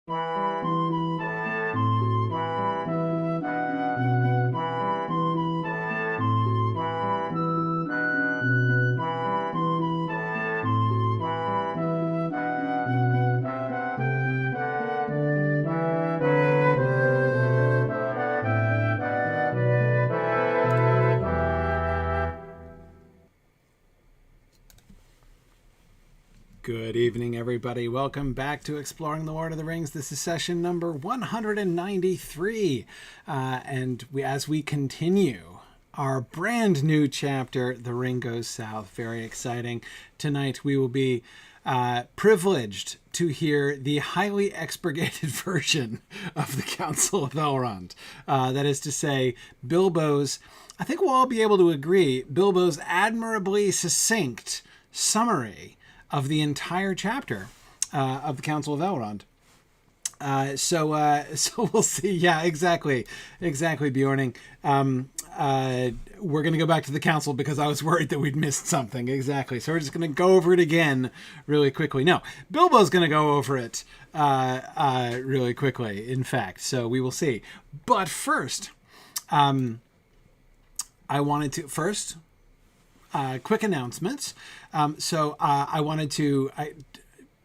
Good evening, everybody. Welcome back to Exploring the Lord of the Rings. This is session number 193. As we continue our brand new chapter, The Ring Goes South. Very exciting. Tonight we will be privileged to hear the highly expurgated version of the Council of Elrond. That is to say, Bilbo's, I think we'll all be able to agree, Bilbo's admirably succinct summary of the entire chapter of the Council of Elrond. So we'll see. Yeah, exactly, Bjorning. We're going to go back to the council because I was worried that we'd missed something. Exactly. So we're just going to go over it again really quickly. No, Bilbo's going to go over it really quickly, in fact. So we will see. But first, I wanted to... quick announcements. I wanted to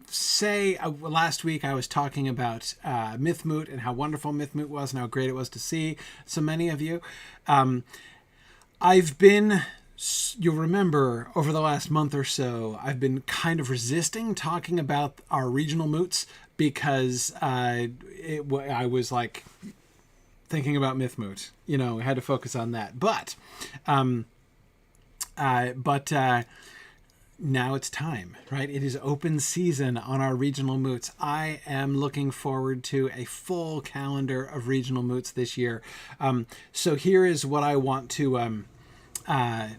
say last week I was talking about Mythmoot and how wonderful Mythmoot was and how great it was to see so many of you. I've been, you'll remember, over the last month or so, I've been kind of resisting talking about our regional moots because I was like thinking about Mythmoot. You know, I had to focus on that. But now it's time, right? It is open season on our regional moots. I am looking forward to a full calendar of regional moots this year. So here is what I want to do. A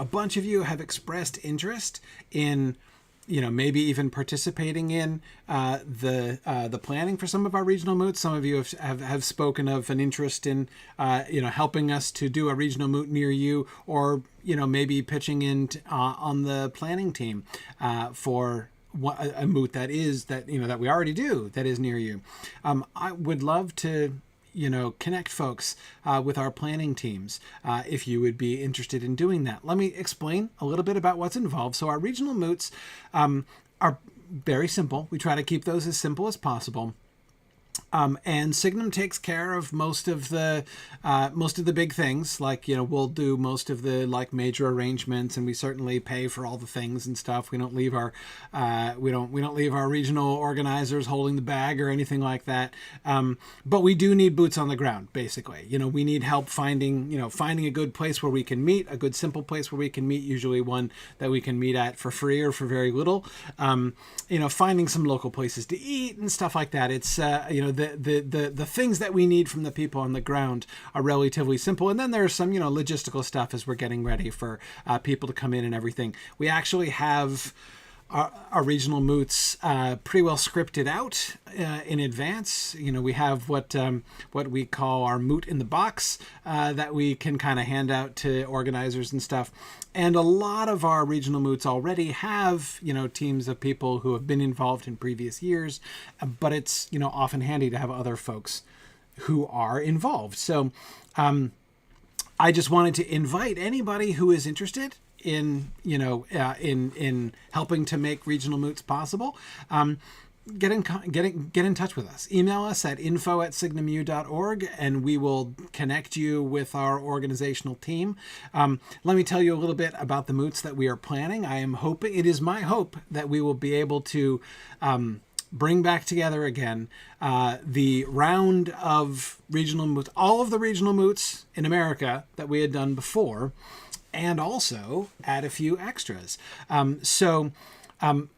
bunch of you have expressed interest in, you know, maybe even participating in the planning for some of our regional moots. Some of you have spoken of an interest in, helping us to do a regional moot near you, or, you know, maybe pitching in on the planning team for a moot that we already do that is near you. I would love to, connect folks with our planning teams if you would be interested in doing that. Let me explain a little bit about what's involved. So our regional moots are very simple. We try to keep those as simple as possible. And Signum takes care of most of the big things, like, we'll do most of the major arrangements, and we certainly pay for all the things and stuff. We don't leave our regional organizers holding the bag or anything like that. But we do need boots on the ground, basically. We need help finding a good place where we can meet, a good simple place where we can meet, usually one that we can meet at for free or for very little. Finding some local places to eat and stuff like that. It's the things that we need from the people on the ground are relatively simple. And then there's some, logistical stuff as we're getting ready for people to come in and everything. We actually have our regional moots pretty well scripted out in advance. We have what we call our moot in the box that we can kind of hand out to organizers and stuff. And a lot of our regional moots already have, teams of people who have been involved in previous years, but it's, often handy to have other folks who are involved. So I just wanted to invite anybody who is interested in helping to make regional moots possible. Get in touch with us. Email us at info@signumu.org, and we will connect you with our organizational team. Let me tell you a little bit about the moots that we are planning. It is my hope that we will be able to bring back together again the round of regional moots, all of the regional moots in America that we had done before, and also add a few extras.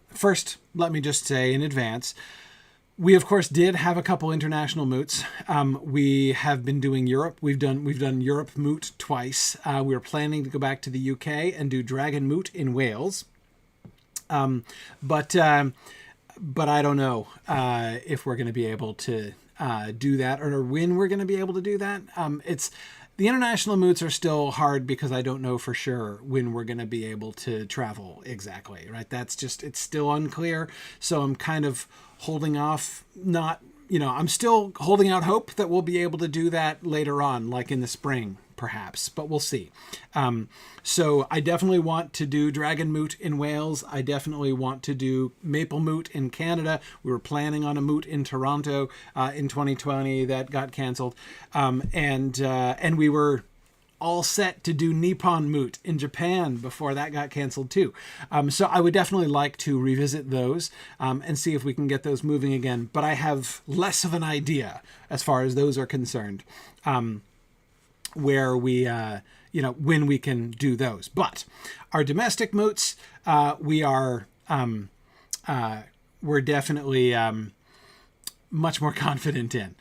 First, let me just say in advance, we of course did have a couple international moots. We have been doing Europe. We've done Europe moot twice. We're planning to go back to the UK and do Dragon moot in Wales. But I don't know if we're going to be able to do that, or when we're going to be able to do that. The international moots are still hard because I don't know for sure when we're going to be able to travel exactly, right? That's just, it's still unclear. So I'm kind of holding off, not, I'm still holding out hope that we'll be able to do that later on, like in the spring, perhaps, but we'll see. So I definitely want to do Dragon Moot in Wales. I definitely want to do Maple Moot in Canada. We were planning on a moot in Toronto in 2020 that got canceled. And we were all set to do Nippon Moot in Japan before that got canceled too. So I would definitely like to revisit those and see if we can get those moving again. But I have less of an idea as far as those are concerned. Where we, when we can do those. But our domestic moots, we're definitely much more confident in.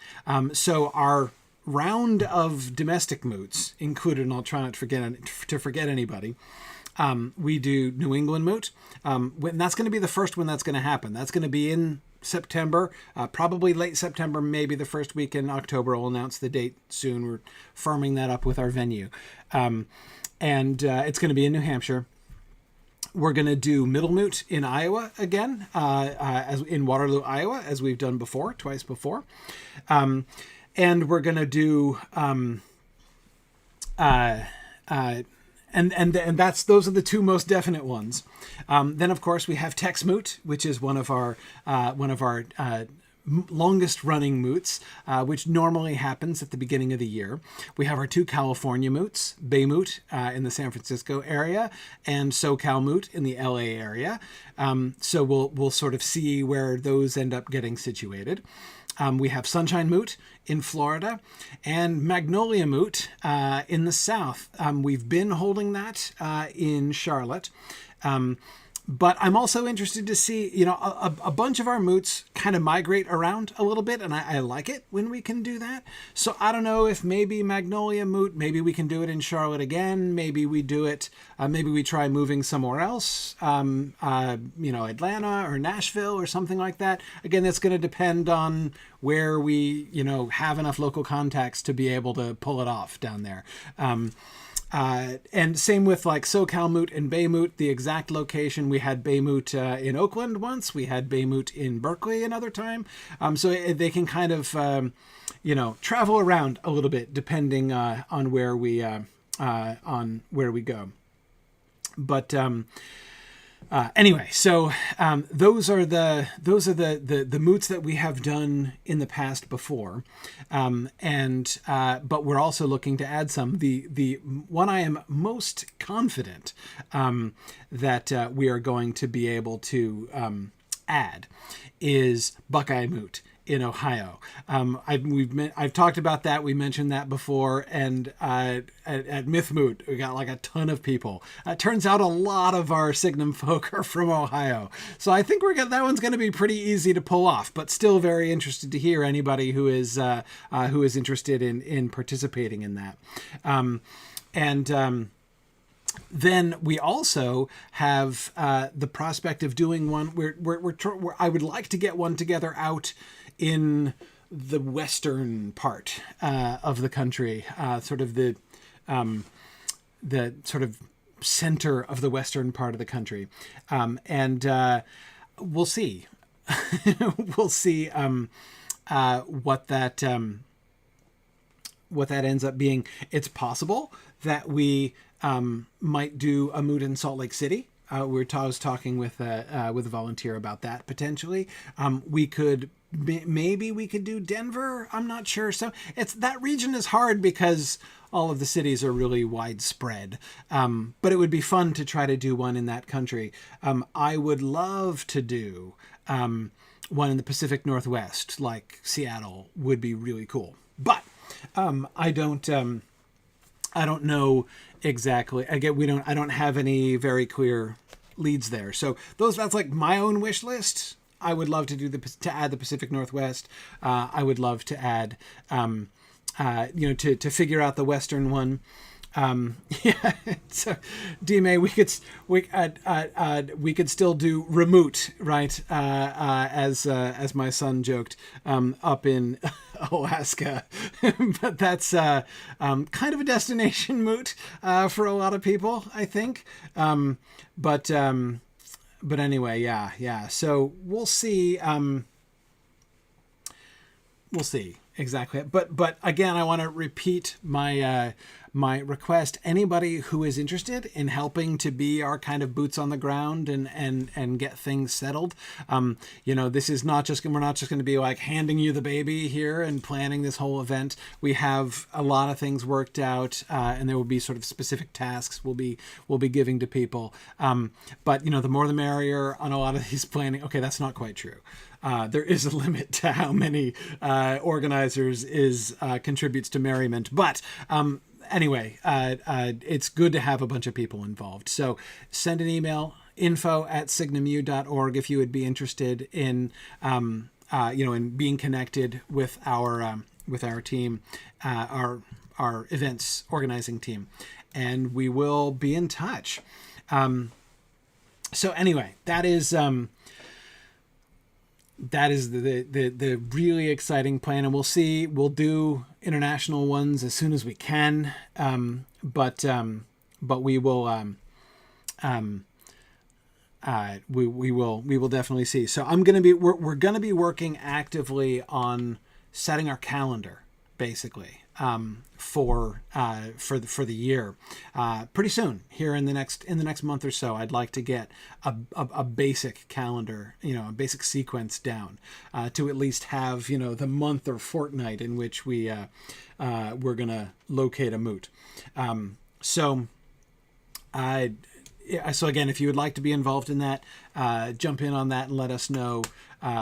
So our round of domestic moots included, and I'll try not to forget anybody, we do New England Moot. And that's going to be the first one that's going to happen. That's going to be in September, probably late September, maybe the first week in October. We'll announce the date soon. We're firming that up with our venue. And it's going to be in New Hampshire. We're going to do Middle Moot in Iowa again, as in Waterloo, Iowa, as we've done twice before. And we're going to do and those are the two most definite ones. Then of course we have Tex Moot, which is one of our longest running moots, which normally happens at the beginning of the year. We have our two California moots, Bay Moot in the San Francisco area and SoCal Moot in the LA area. So we'll sort of see where those end up getting situated. We have Sunshine Moot in Florida and Magnolia Moot in the South. We've been holding that in Charlotte. But I'm also interested to see, a bunch of our moots kind of migrate around a little bit, and I like it when we can do that. So I don't know if maybe Magnolia Moot, maybe we can do it in Charlotte again. Maybe we do it, maybe we try moving somewhere else, Atlanta or Nashville or something like that. Again, that's going to depend on where we, have enough local contacts to be able to pull it off down there. And same with like SoCal Moot and Bay Moot, the exact location. We had Bay Moot in Oakland once. We had Bay Moot in Berkeley another time. So they can kind of, travel around a little bit depending on where we go. But anyway, so those are the moots that we have done in the past before, but we're also looking to add some. The one I am most confident that we are going to be able to add is Buckeye Moot in Ohio. I've talked about that. We mentioned that before. And at Myth Moot, we got like a ton of people. Turns out a lot of our Signum folk are from Ohio. So I think that one's going to be pretty easy to pull off, but still very interested to hear anybody who is interested in participating in that. Then we also have the prospect of doing one where I would like to get one together out in the western part of the country, sort of the sort of center of the western part of the country, and we'll see. We'll see what that ends up being. It's possible that we might do a moot in Salt Lake City. I was talking with a volunteer about that potentially. Maybe we could do Denver. I'm not sure. So that region is hard because all of the cities are really widespread. But it would be fun to try to do one in that country. I would love to do one in the Pacific Northwest, like Seattle would be really cool. But I don't know exactly. Again, I don't have any very clear leads there. So that's like my own wish list. I would love to add the Pacific Northwest. I would love to add, to figure out the Western one. Yeah. So, D-May, we could still do remote, right? As my son joked, up in Alaska, but that's kind of a destination moot for a lot of people, I think. But anyway, yeah. So we'll see. We'll see exactly. But again, I want to repeat my request. Anybody who is interested in helping to be our kind of boots on the ground and get things settled, this is not just, we're not just going to be like handing you the baby here and planning this whole event. We have a lot of things worked out, and there will be sort of specific tasks we'll be giving to people. But the more the merrier on a lot of these planning. Okay, that's not quite true. There is a limit to how many organizers contributes to merriment, but anyway, it's good to have a bunch of people involved. So send an email, info@signumu.org, if you would be interested in in being connected with our team, our events organizing team, and we will be in touch. So anyway, that is the really exciting plan, and we'll do international ones as soon as we can. But we will we will definitely see. So we're gonna be working actively on setting our calendar, basically, for the year. Pretty soon, here in the next month or so, I'd like to get a basic calendar, a basic sequence down, to at least have the month or fortnight in which we're gonna locate a moot. So again, if you would like to be involved in that, jump in on that and let us know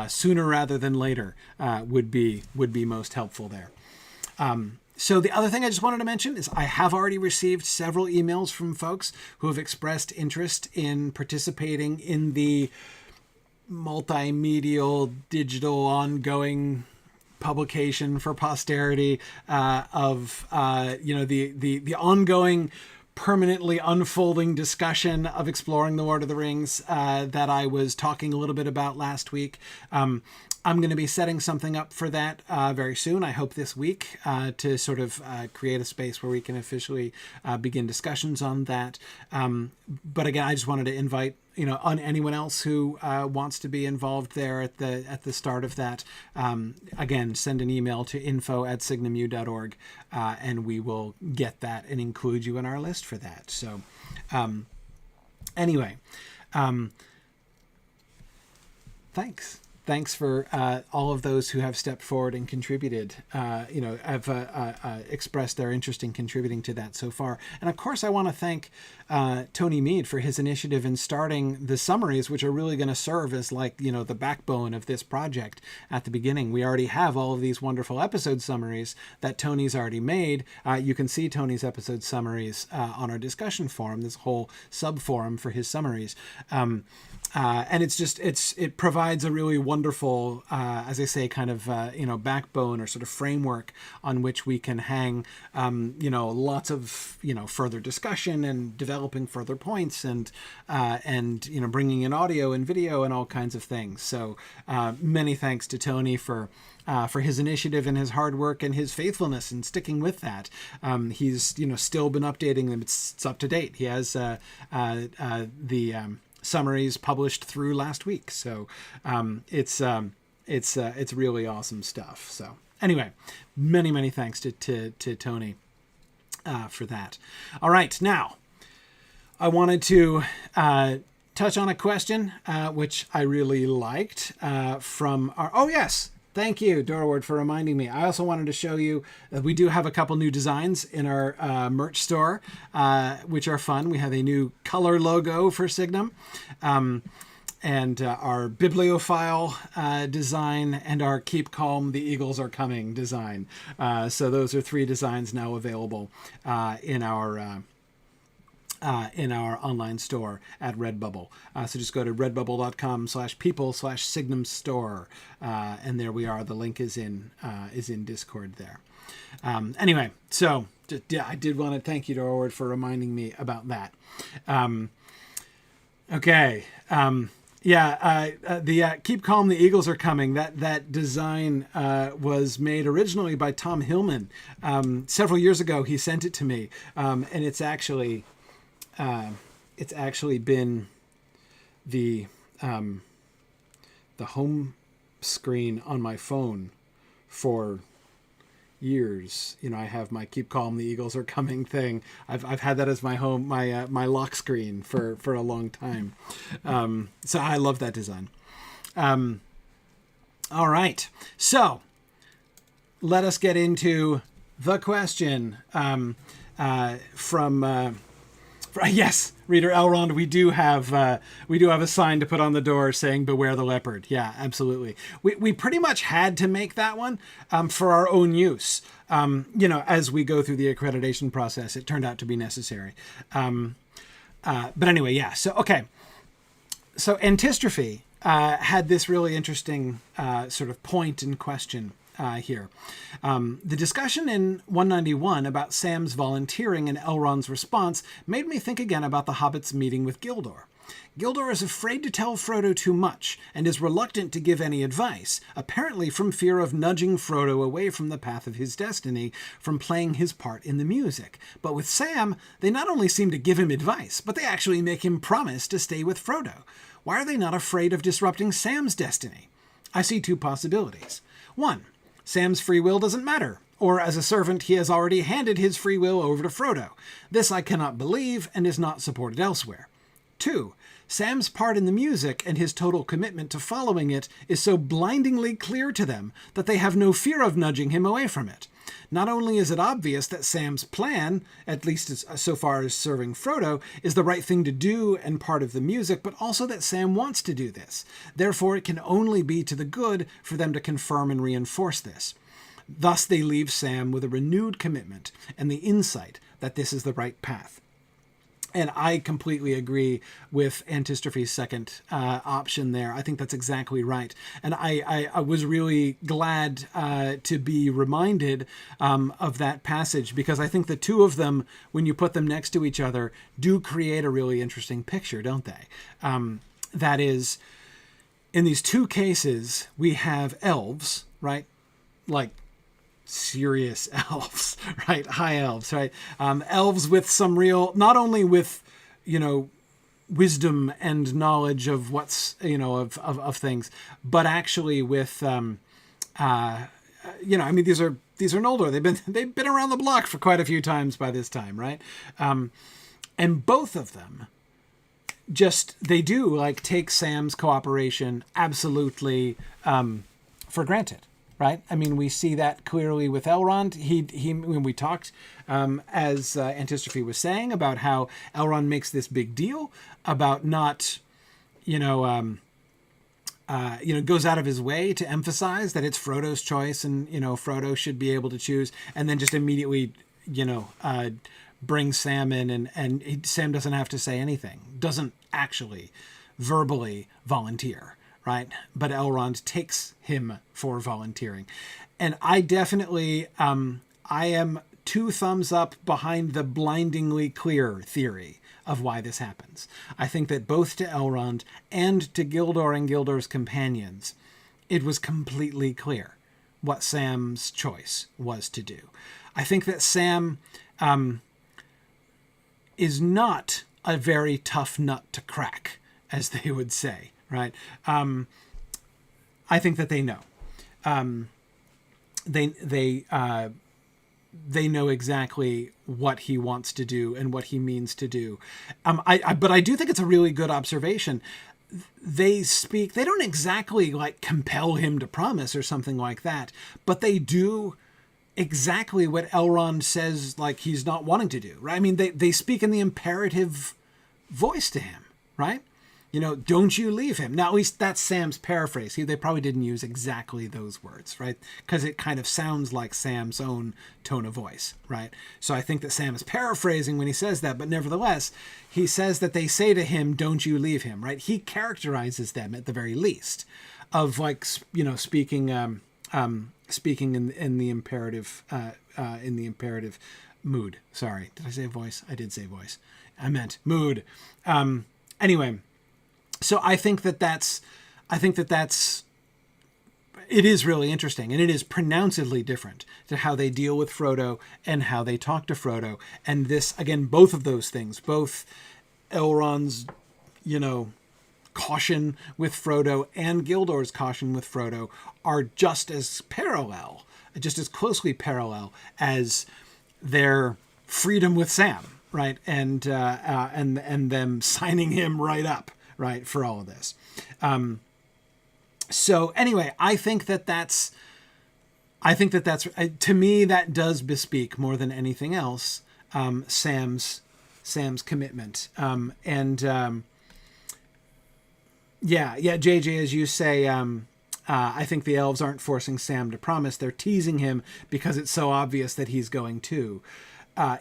sooner rather than later. Would be most helpful there. So the other thing I just wanted to mention is I have already received several emails from folks who have expressed interest in participating in the multimedial, digital, ongoing publication for posterity of the ongoing, permanently unfolding discussion of exploring the Lord of the Rings that I was talking a little bit about last week. I'm going to be setting something up for that very soon. I hope this week to sort of create a space where we can officially begin discussions on that. But again, I just wanted to invite on anyone else who wants to be involved there at the start of that. Again, send an email to info@signumu.org, and we will get that and include you in our list for that. So anyway, Thanks for all of those who have stepped forward and contributed, have expressed their interest in contributing to that so far. And of course, I want to thank Tony Mead for his initiative in starting the summaries, which are really going to serve as the backbone of this project at the beginning. We already have all of these wonderful episode summaries that Tony's already made. You can see Tony's episode summaries on our discussion forum, this whole sub-forum for his summaries. And it provides a really wonderful, as I say, kind of, backbone or sort of framework on which we can hang, lots of, further discussion and developing further points and bringing in audio and video and all kinds of things. So many thanks to Tony for his initiative and his hard work and his faithfulness and sticking with that. He's, still been updating them. It's up to date. He has the summaries published through last week. So it's really awesome stuff. So anyway, many thanks to Tony for that. All right, now I wanted to touch on a question which I really liked from our... Oh, yes. Thank you, Dorward, for reminding me. I also wanted to show you that we do have a couple new designs in our merch store, which are fun. We have a new color logo for Signum, and our bibliophile design, and our Keep Calm, the Eagles Are Coming design. So those are 3 designs now available in our in our online store at Redbubble. So just go to redbubble.com/people/Signum store. And there we are. The link is in Discord there. Anyway, so I did want to thank you, Dorward, for reminding me about that. Okay. The Keep Calm, the Eagles Are Coming. That design was made originally by Tom Hillman. Several years ago, he sent it to me. And it's actually been the home screen on my phone for years. I have my Keep Calm, the Eagles Are Coming thing. I've had that as my home, my lock screen for a long time. So I love that design. All right. So let us get into the question from yes, Reader Elrond, we do have a sign to put on the door saying "Beware the leopard." Yeah, absolutely. We pretty much had to make that one for our own use. As we go through the accreditation process, it turned out to be necessary. But anyway, yeah. So okay. So Antistrophe had this really interesting sort of point in question. Here. The discussion in 191 about Sam's volunteering and Elrond's response made me think again about the hobbit's meeting with Gildor. Gildor is afraid to tell Frodo too much and is reluctant to give any advice, apparently from fear of nudging Frodo away from the path of his destiny, from playing his part in the music. But with Sam, they not only seem to give him advice, but they actually make him promise to stay with Frodo. Why are they not afraid of disrupting Sam's destiny? I see two possibilities. One, Sam's free will doesn't matter, or as a servant he has already handed his free will over to Frodo. This I cannot believe and is not supported elsewhere. 2. Sam's part in the music and his total commitment to following it is so blindingly clear to them that they have no fear of nudging him away from it. Not only is it obvious that Sam's plan, at least so far as serving Frodo, is the right thing to do and part of the music, but also that Sam wants to do this. Therefore, it can only be to the good for them to confirm and reinforce this. Thus, they leave Sam with a renewed commitment and the insight that this is the right path. And I completely agree with Antistrophe's second option there. I think that's exactly right. And I was really glad to be reminded of that passage, because I think the two of them, when you put them next to each other, do create a really interesting picture, don't they? That is, in these two cases, we have elves, right? Like serious elves, right? High elves, right? Elves with some real, not only with, wisdom and knowledge of what's, of things, but actually with, these are Noldor. They've been around the block for quite a few times by this time, right? And both of them they do take Sam's cooperation absolutely for granted. Right? I mean, we see that clearly with Elrond. When we talked, as Antistrophe was saying, about how Elrond makes this big deal about not, goes out of his way to emphasize that it's Frodo's choice and, Frodo should be able to choose, and then just immediately, brings Sam in and Sam doesn't have to say anything, doesn't actually verbally volunteer. Right? But Elrond takes him for volunteering. And I definitely, I am 2 thumbs up behind the blindingly clear theory of why this happens. I think that both to Elrond and to Gildor and Gildor's companions, it was completely clear what Sam's choice was to do. I think that Sam is not a very tough nut to crack, as they would say. Right. I think that they know. They know exactly what he wants to do and what he means to do. But I do think it's a really good observation. They don't exactly compel him to promise or something like that, but they do exactly what Elrond says he's not wanting to do. Right. I mean, they speak in the imperative voice to him. Right. don't you leave him. Now, at least that's Sam's paraphrase. They probably didn't use exactly those words, right? Because it kind of sounds like Sam's own tone of voice, right? So I think that Sam is paraphrasing when he says that, but nevertheless, he says that they say to him, don't you leave him, right? He characterizes them at the very least of speaking in the imperative mood. Sorry, did I say voice? I did say voice. I meant mood. Anyway, so I think that that's it is really interesting, and it is pronouncedly different to how they deal with Frodo and how they talk to Frodo. And this, again, both of those things, both Elrond's, caution with Frodo and Gildor's caution with Frodo are just as closely parallel as their freedom with Sam, right? And them signing him right up, right, for all of this. So anyway, I think that's to me, that does bespeak more than anything else Sam's commitment. JJ, as you say, I think the elves aren't forcing Sam to promise. They're teasing him because it's so obvious that he's going to.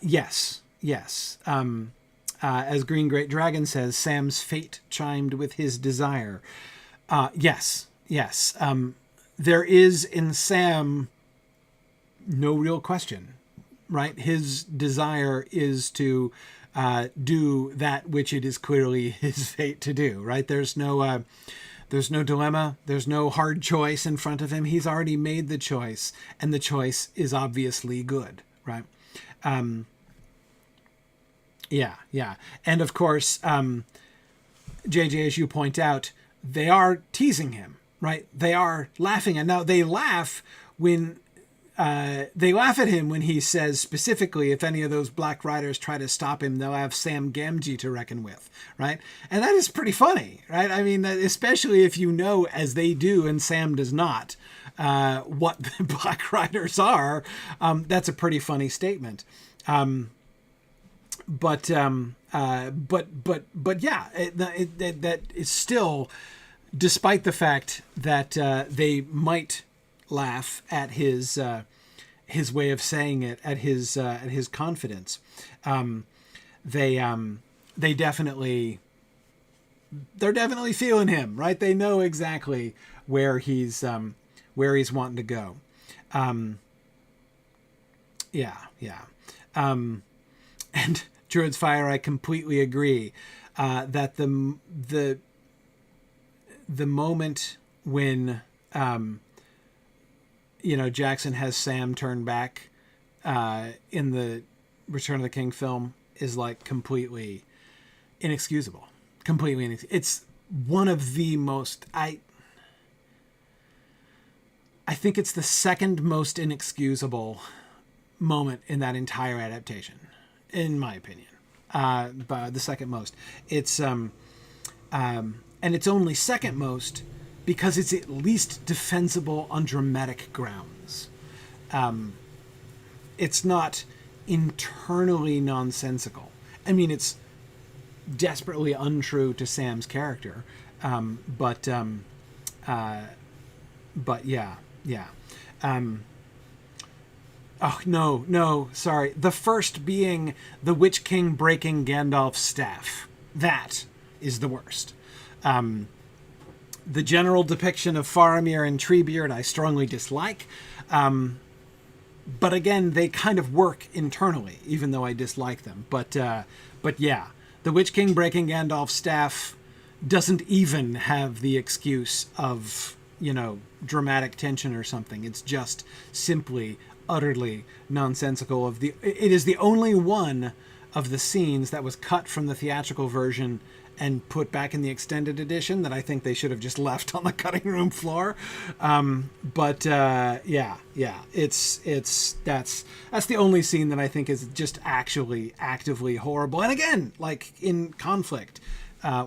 Yes. As Green Great Dragon says, Sam's fate chimed with his desire. Yes. There is in Sam no real question, right? His desire is to do that which it is clearly his fate to do, right? There's no dilemma. There's no hard choice in front of him. He's already made the choice, and the choice is obviously good, right? Yeah. And of course, JJ, as you point out, they are teasing him, right? They are laughing. And now they laugh when they laugh at him when he says specifically, if any of those Black Riders try to stop him, they'll have Sam Gamgee to reckon with, right? And that is pretty funny, right? I mean, especially if you know, as they do and Sam does not, what the Black Riders are, that's a pretty funny statement. But yeah, that is still, despite the fact that they might laugh at his way of saying it, at his confidence, they're definitely feeling him, right? They know exactly where he's wanting to go. And Druid's Fire, I completely agree that the moment when Jackson has Sam turn back in the Return of the King film is like completely inexcusable. It's one of the most, I think it's the second most inexcusable moment in that entire adaptation, in my opinion. But the second most. It's and it's only second most because it's at least defensible on dramatic grounds. It's not internally nonsensical. I mean, it's desperately untrue to Sam's character, but yeah. Oh, no, sorry. The first being the Witch King breaking Gandalf's staff. That is the worst. The general depiction of Faramir and Treebeard I strongly dislike. But again, they kind of work internally, even though I dislike them. But yeah, the Witch King breaking Gandalf's staff doesn't even have the excuse of, dramatic tension or something. It's just simply utterly nonsensical. It is the only one of the scenes that was cut from the theatrical version and put back in the extended edition that I think they should have just left on the cutting room floor. Yeah, that's the only scene that I think is just actually actively horrible. And again, like in conflict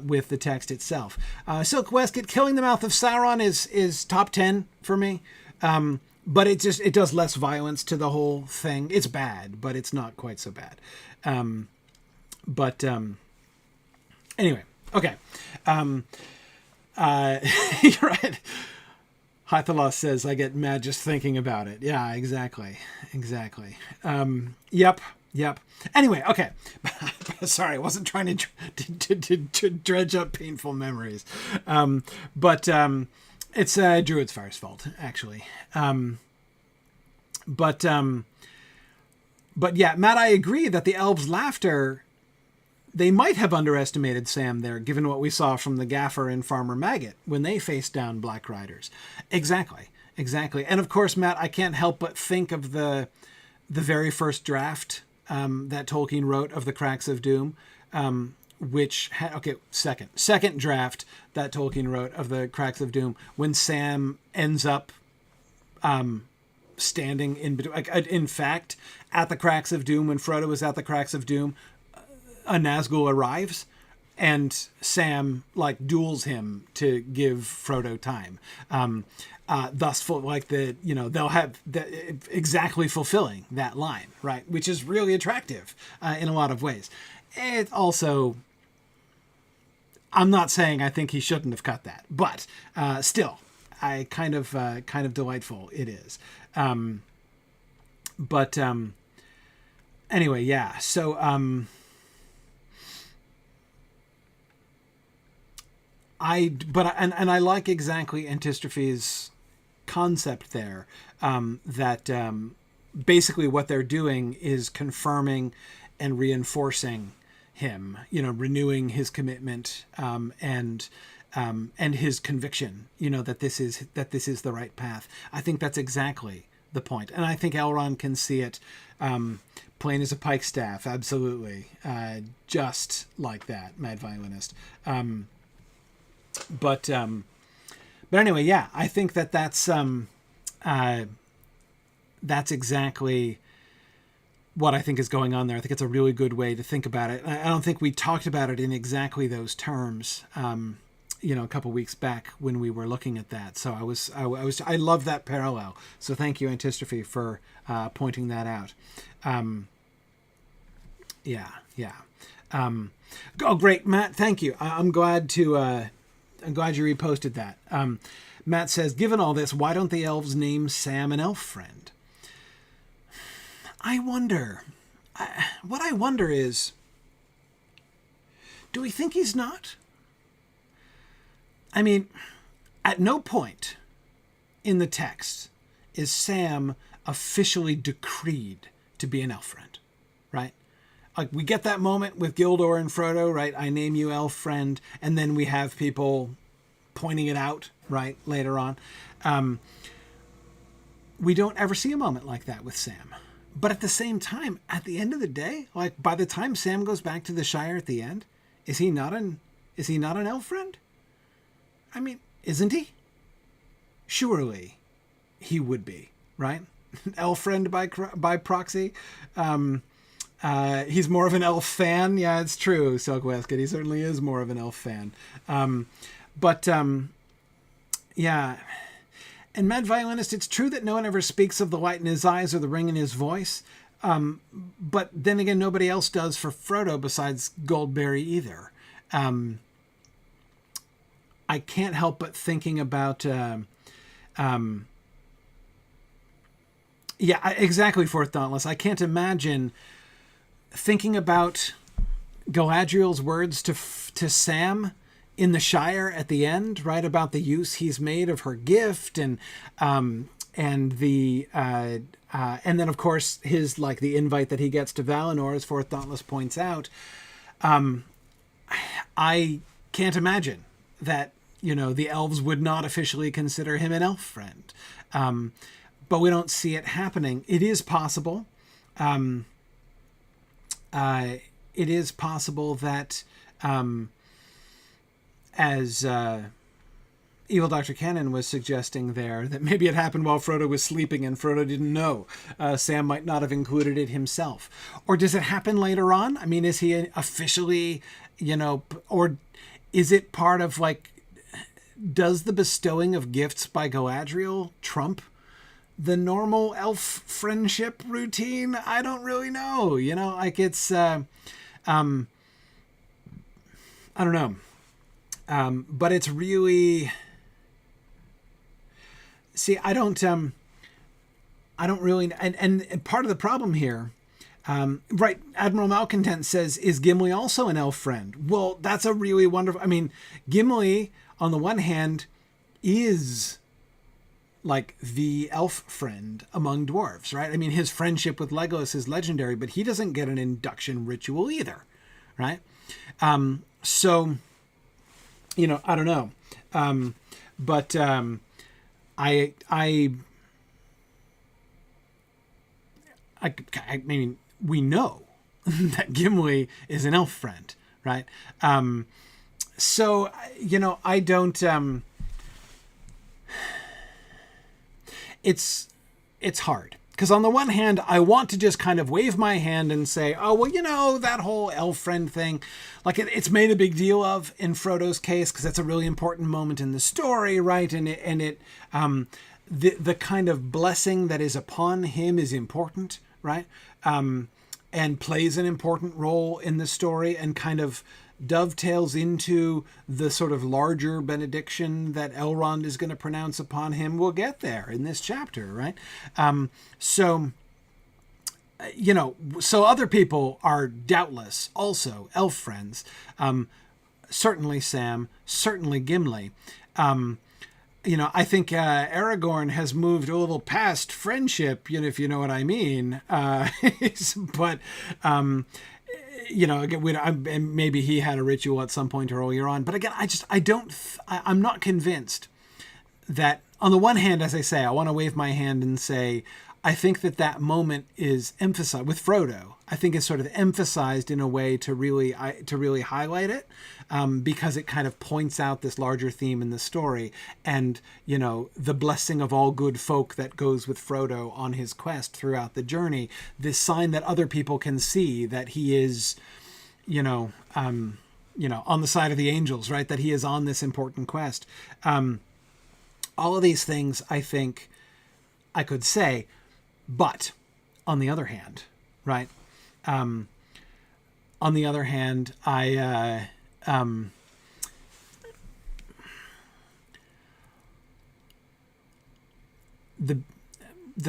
with the text itself. Silk Westcott killing the mouth of Sauron is top 10 for me. But it does less violence to the whole thing. It's bad, but it's not quite so bad. Anyway, Okay. You're right. Hythalos says, I get mad just thinking about it. Yeah, exactly. Yep. Anyway, okay. Sorry, I wasn't trying to dredge up painful memories. But it's Druid's Fire's fault, actually. But yeah, Matt, I agree that the elves' laughter, they might have underestimated Sam there, given what we saw from the Gaffer and Farmer Maggot when they faced down Black Riders. Exactly. And of course, Matt, I can't help but think of the very first draft that Tolkien wrote of the Cracks of Doom, second draft that Tolkien wrote of the Cracks of Doom, when Sam ends up standing in between. In fact, at the Cracks of Doom, when Frodo was at the Cracks of Doom, a Nazgul arrives and Sam duels him to give Frodo time. Thus, they'll have exactly fulfilling that line, right? Which is really attractive in a lot of ways. It also, I'm not saying I think he shouldn't have cut that, but still, I kind of delightful it is. Anyway, yeah. So I like exactly Antistrophe's concept there, that basically what they're doing is confirming and reinforcing him, renewing his commitment, and his conviction, that this is the right path. I think that's exactly the point. And I think Elrond can see it plain as a pikestaff. Absolutely. Just like that, Mad Violinist. But anyway, yeah, I think that's exactly what I think is going on there. I think it's a really good way to think about it. I don't think we talked about it in exactly those terms, a couple weeks back when we were looking at that. So I love that parallel. So thank you, Antistrophe, for pointing that out. Yeah. Oh, great, Matt. Thank you. I'm glad you reposted that. Matt says, given all this, why don't the elves name Sam an elf friend? I wonder. What I wonder is, do we think he's not? I mean, at no point in the text is Sam officially decreed to be an elf friend, right? We get that moment with Gildor and Frodo, right? I name you elf friend. And then we have people pointing it out, right, later on. We don't ever see a moment like that with Sam. But at the same time, at the end of the day, by the time Sam goes back to the Shire at the end, is he not an elf friend? I mean, isn't he? Surely he would be, right? Elf friend by proxy. He's more of an elf fan. Yeah, it's true, Silk Westcott. He certainly is more of an elf fan. Yeah. And Mad Violinist, it's true that no one ever speaks of the light in his eyes or the ring in his voice. But then again, nobody else does for Frodo besides Goldberry either. I can't help but thinking about... exactly, Fourth Dauntless. I can't imagine thinking about Galadriel's words to Sam in the Shire at the end, right, about the use he's made of her gift, and then of course his the invite that he gets to Valinor, as Fourth Dauntless points out. I can't imagine that the elves would not officially consider him an elf friend, but we don't see it happening. It is possible. It is possible that, as Evil Dr. Cannon was suggesting there, that maybe it happened while Frodo was sleeping and Frodo didn't know. Sam might not have included it himself. Or does it happen later on? I mean, is he officially, or is it part of does the bestowing of gifts by Galadriel trump the normal elf friendship routine? I don't really know. It's, I don't know. But it's really, see, I don't really, and part of the problem here, right, Admiral Malcontent says, is Gimli also an elf friend? Well, that's a really wonderful, I mean, Gimli, on the one hand, is like the elf friend among dwarves, right? I mean, his friendship with Legolas is legendary, but he doesn't get an induction ritual either, right? So, you know, I don't know. But I mean, we know that Gimli is an elf friend, right? So, you know, I don't, it's hard. Because on the one hand, I want to just kind of wave my hand and say, oh, well, you know, that whole elf friend thing, like it's made a big deal of in Frodo's case, because that's a really important moment in the story, right? And the kind of blessing that is upon him is important, right? And plays an important role in the story and kind of dovetails into the sort of larger benediction that Elrond is going to pronounce upon him. We'll get there in this chapter, right? So, you know, so other people are doubtless also elf friends. Certainly Sam, certainly Gimli. You know, I think Aragorn has moved a little past friendship, you know, if you know what I mean. But, you know, again, maybe he had a ritual at some point earlier on. But again, I'm not convinced that, on the one hand, as I say, I want to wave my hand and say, I think that moment is emphasized with Frodo. I think it's sort of emphasized in a way to really highlight it, because it kind of points out this larger theme in the story, and, you know, the blessing of all good folk that goes with Frodo on his quest throughout the journey. This sign that other people can see that he is, you know, on the side of the angels, right? That he is on this important quest. All of these things, I think, I could say, but on the other hand, right? On the other hand, the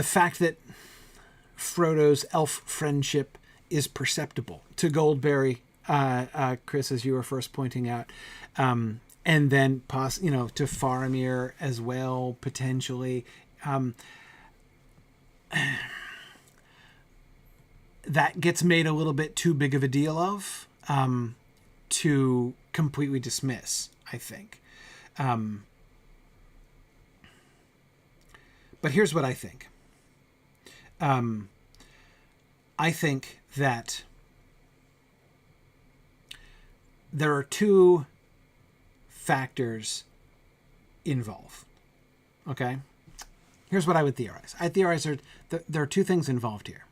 fact that Frodo's elf friendship is perceptible to Goldberry, Chris, as you were first pointing out, and then you know, to Faramir as well, potentially. That gets made a little bit too big of a deal of, to completely dismiss, I think. But here's what I think. I think that there are two factors involved. Okay? Here's what I would theorize. I theorize there are two things involved here.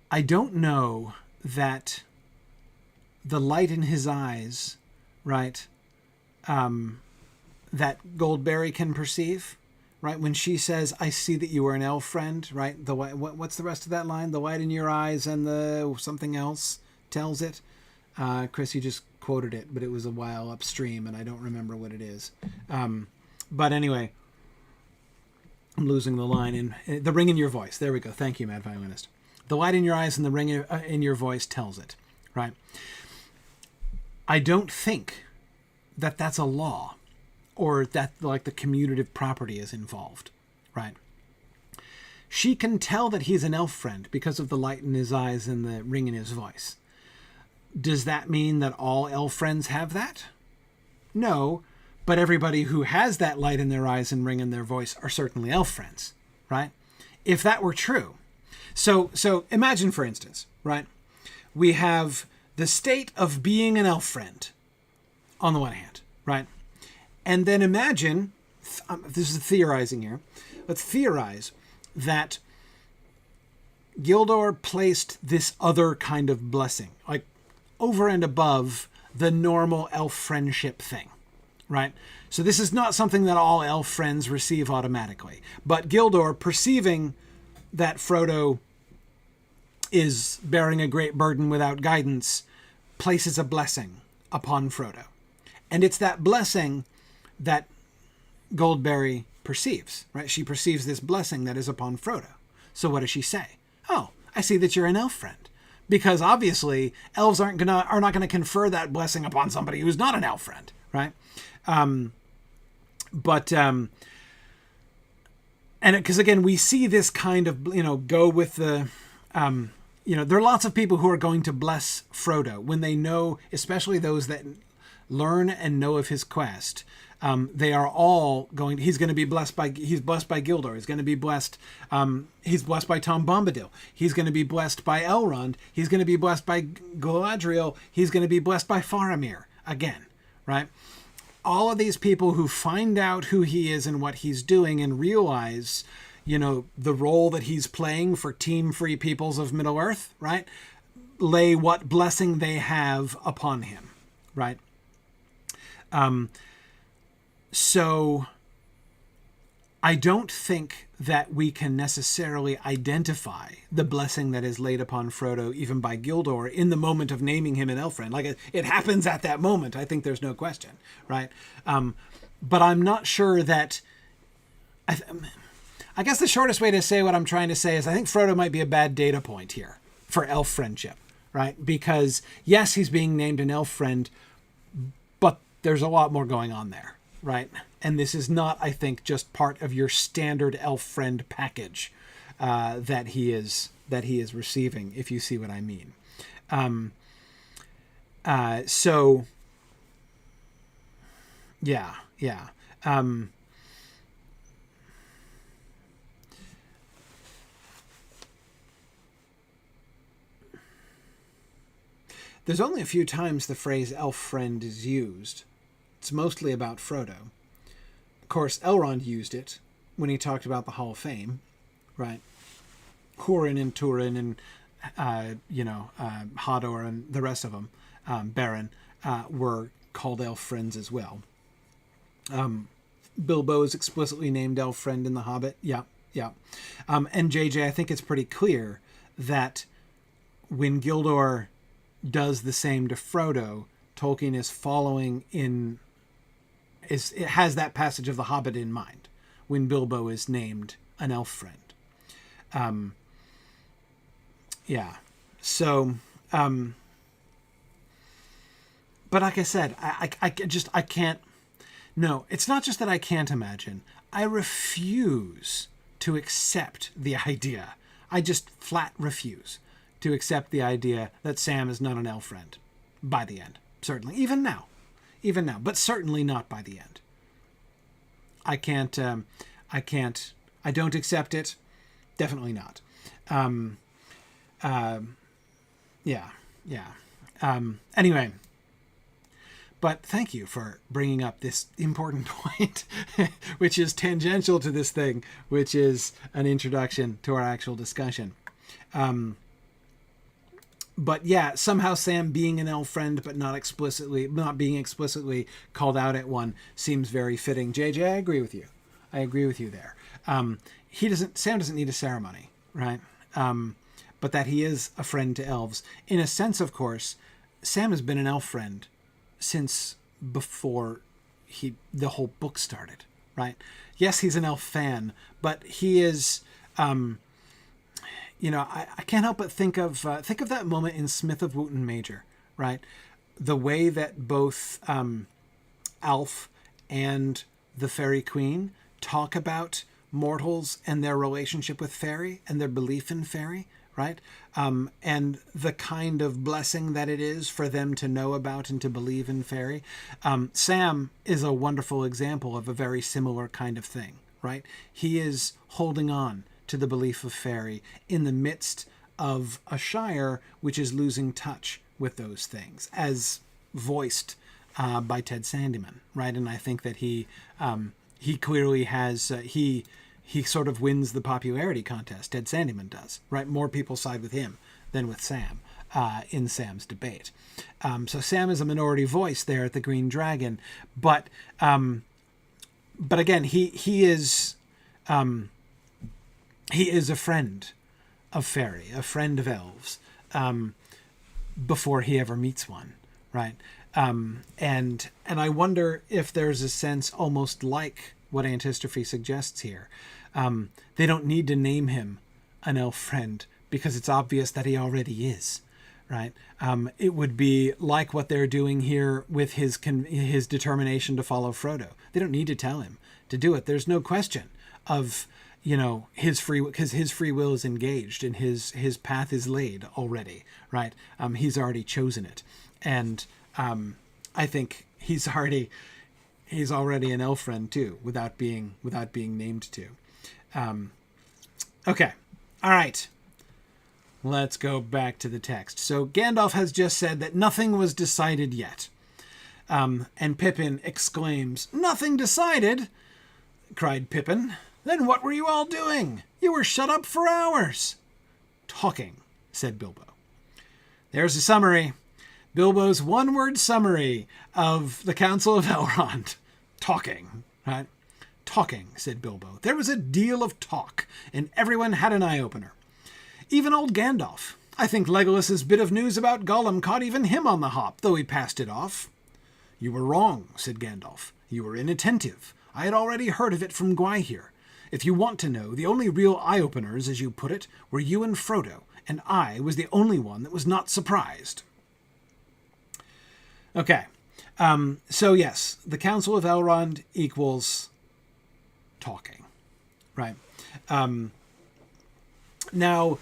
I don't know that the light in his eyes, right, that Goldberry can perceive, right? When she says, I see that you are an elf friend, right? What's the rest of that line? The light in your eyes and the something else tells it. Chris, you just quoted it, but it was a while upstream and I don't remember what it is. But anyway, I'm losing the line in the ring in your voice. There we go. Thank you, Mad Violinist. The light in your eyes and the ring in your voice tells it, right? I don't think that that's a law or that like the commutative property is involved, right? She can tell that he's an elf friend because of the light in his eyes and the ring in his voice. Does that mean that all elf friends have that? No, but everybody who has that light in their eyes and ring in their voice are certainly elf friends, right? If that were true. So imagine, for instance, right? We have the state of being an elf friend on the one hand, right? And then imagine, this is theorizing here, let's theorize that Gildor placed this other kind of blessing, like over and above the normal elf friendship thing, right? So this is not something that all elf friends receive automatically. But Gildor, perceiving that Frodo is bearing a great burden without guidance, places a blessing upon Frodo. And it's that blessing that Goldberry perceives, right? She perceives this blessing that is upon Frodo. So what does she say? Oh, I see that you're an elf friend. Because obviously, elves are not gonna confer that blessing upon somebody who's not an elf friend, right? And because again, we see this kind of, go with the, there are lots of people who are going to bless Frodo when they know, especially those that learn and know of his quest. They are all going. He's blessed by Gildor. He's going to be blessed. He's blessed by Tom Bombadil. He's going to be blessed by Elrond. He's going to be blessed by Galadriel. He's going to be blessed by Faramir again, right? All of these people who find out who he is and what he's doing and realize, the role that he's playing for Team Free Peoples of Middle Earth, right? Lay what blessing they have upon him, right? So I don't think that we can necessarily identify the blessing that is laid upon Frodo, even by Gildor, in the moment of naming him an elf friend. Like, it happens at that moment. I think there's no question, right? But I'm not sure that... I guess the shortest way to say what I'm trying to say is I think Frodo might be a bad data point here for elf friendship, right? Because, yes, he's being named an elf friend, but there's a lot more going on there. Right. And this is not, I think, just part of your standard elf friend package that he is receiving, if you see what I mean. So, yeah. There's only a few times the phrase elf friend is used. It's mostly about Frodo. Of course, Elrond used it when he talked about the Hall of Fame, right? Hurin and Turin and, Hodor and the rest of them, Beren, were called elf friends as well. Bilbo is explicitly named elf friend in The Hobbit. Yeah. And JJ, I think it's pretty clear that when Gildor does the same to Frodo, Tolkien is following in... it has that passage of The Hobbit in mind when Bilbo is named an elf friend. So, but like I said, I can't, no, it's not just that I can't imagine. I refuse to accept the idea. I just flat refuse to accept the idea that Sam is not an elf friend by the end. Certainly, even now, but certainly not by the end. I don't accept it. Definitely not. Anyway, but thank you for bringing up this important point, which is tangential to this thing, which is an introduction to our actual discussion. But yeah, somehow Sam being an elf friend, but not being explicitly called out at one, seems very fitting. JJ, I agree with you. there. Sam doesn't need a ceremony, right? But that he is a friend to elves. In a sense, of course, Sam has been an elf friend since before the whole book started, right? Yes, he's an elf fan, but he is... I can't help but think of that moment in Smith of Wootton Major, right? The way that both Alf and the Fairy Queen talk about mortals and their relationship with fairy and their belief in fairy, right? And the kind of blessing that it is for them to know about and to believe in fairy. Sam is a wonderful example of a very similar kind of thing, right? He is holding on to the belief of fairy in the midst of a Shire which is losing touch with those things, as voiced by Ted Sandeman, right? And I think that he clearly has he sort of wins the popularity contest. Ted Sandeman does, right? More people side with him than with Sam in Sam's debate. So Sam is a minority voice there at the Green Dragon, but again, he is a friend fairy, a friend of elves, before he ever meets one, right? And I wonder if there's a sense almost like what Antistrophe suggests here. They don't need to name him an elf friend because it's obvious that he already is, right? It would be like what they're doing here with his determination to follow Frodo. They don't need to tell him to do it. There's no question of, his free, because his free will is engaged and his path is laid already, right? He's already chosen it. And I think he's already an elf friend too, without being named to. Okay. All right. Let's go back to the text. So Gandalf has just said that nothing was decided yet. And Pippin exclaims, "Nothing decided?" cried Pippin. "Then what were you all doing? You were shut up for hours." "Talking," said Bilbo. There's a summary. Bilbo's one-word summary of the Council of Elrond. Talking, right? "Talking," said Bilbo. "There was a deal of talk, and everyone had an eye-opener. Even old Gandalf. I think Legolas's bit of news about Gollum caught even him on the hop, though he passed it off." "You were wrong," said Gandalf. "You were inattentive. I had already heard of it from Gwaihir. If you want to know, the only real eye-openers, as you put it, were you and Frodo, and I was the only one that was not surprised." Okay. So yes, the Council of Elrond equals talking, right? Now,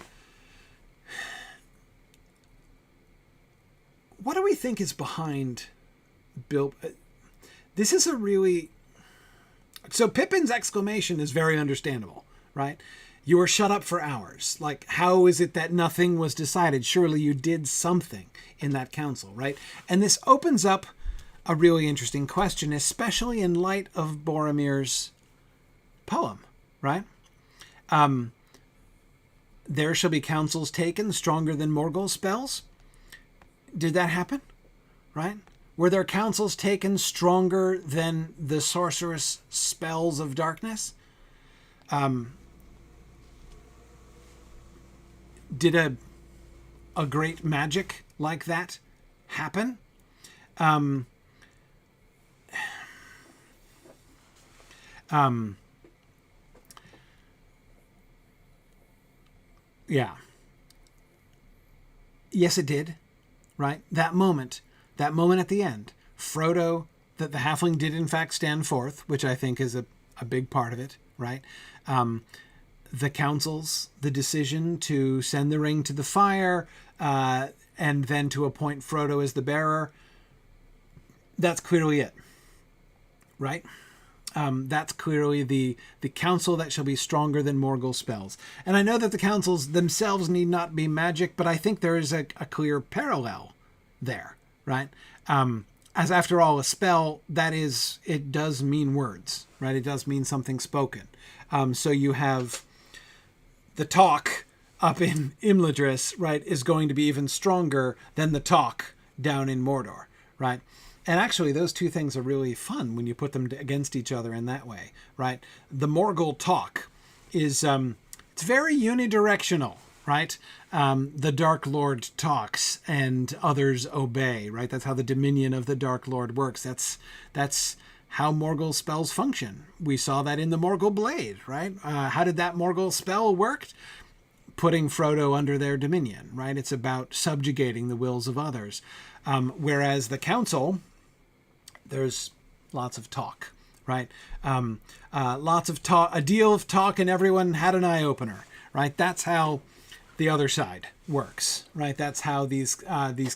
what do we think is behind Bilbo? This is a really... So Pippin's exclamation is very understandable, right? You were shut up for hours. Like, how is it that nothing was decided? Surely you did something in that council, right? And this opens up a really interesting question, especially in light of Boromir's poem, right? There shall be councils taken stronger than Morgul spells. Did that happen? Right? Were there councils taken stronger than the sorceress spells of darkness? Did a great magic like that happen? Yeah. Yes, it did. Right? That moment at the end, Frodo, that the halfling did in fact stand forth, which I think is a big part of it, right? The councils, the decision to send the ring to the fire, and then to appoint Frodo as the bearer, that's clearly it, right? That's clearly the council that shall be stronger than Morgul spells. And I know that the councils themselves need not be magic, but I think there is a clear parallel there, right? As after all, a spell, it does mean words, right? It does mean something spoken. So you have the talk up in Imladris, right, is going to be even stronger than the talk down in Mordor, right? And actually, those two things are really fun when you put them against each other in that way, right? The Morgul talk is, it's very unidirectional, right? The Dark Lord talks and others obey, right? That's how the dominion of the Dark Lord works. That's how Morgul spells function. We saw that in the Morgul Blade, right? How did that Morgul spell work? Putting Frodo under their dominion, right? It's about subjugating the wills of others. Whereas the council, there's lots of talk, right? Lots of talk, a deal of talk, and everyone had an eye-opener, right? That's how the other side works, right? That's how these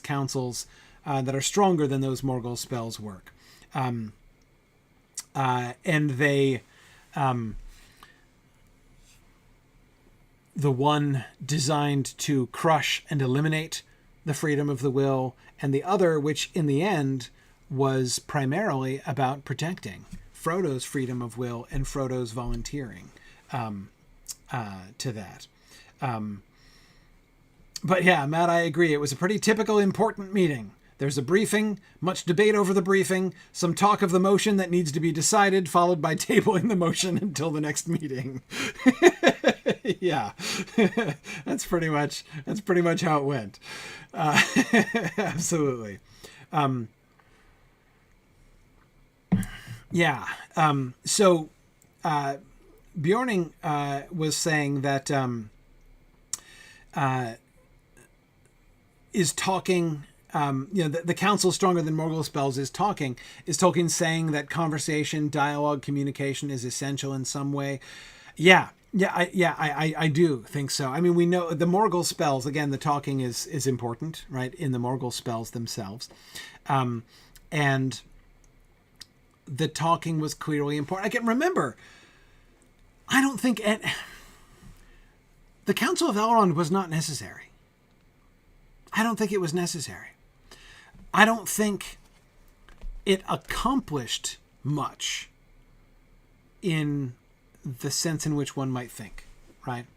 councils that are stronger than those Morgul spells work. And they... the one designed to crush and eliminate the freedom of the will, and the other, which in the end was primarily about protecting Frodo's freedom of will and Frodo's volunteering to that. But yeah, Matt, I agree. It was a pretty typical important meeting. There's a briefing, much debate over the briefing, some talk of the motion that needs to be decided, followed by tabling the motion until the next meeting. Yeah, that's pretty much how it went. Absolutely. Yeah. So Bjorning was saying that is talking. The council stronger than Morgul spells is Tolkien saying that conversation, dialogue, communication is essential in some way. Yeah. I do think so. I mean, we know the Morgul spells, again, the talking is important, right? In the Morgul spells themselves. And the talking was clearly important. I can remember, I don't think the Council of Elrond was not necessary. I don't think it was necessary. I don't think it accomplished much in the sense in which one might think, right?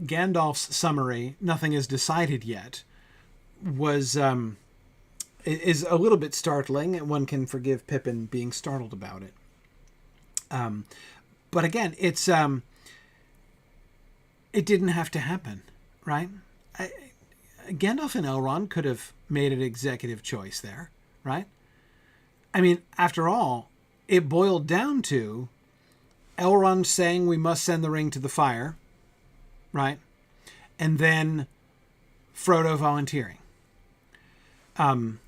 Gandalf's summary, nothing is decided yet, was is a little bit startling, and one can forgive Pippin being startled about it. But again, it's it didn't have to happen, right? Gandalf and Elrond could have made an executive choice there, right? I mean, after all, it boiled down to Elrond saying we must send the ring to the fire, right? And then Frodo volunteering. Elrond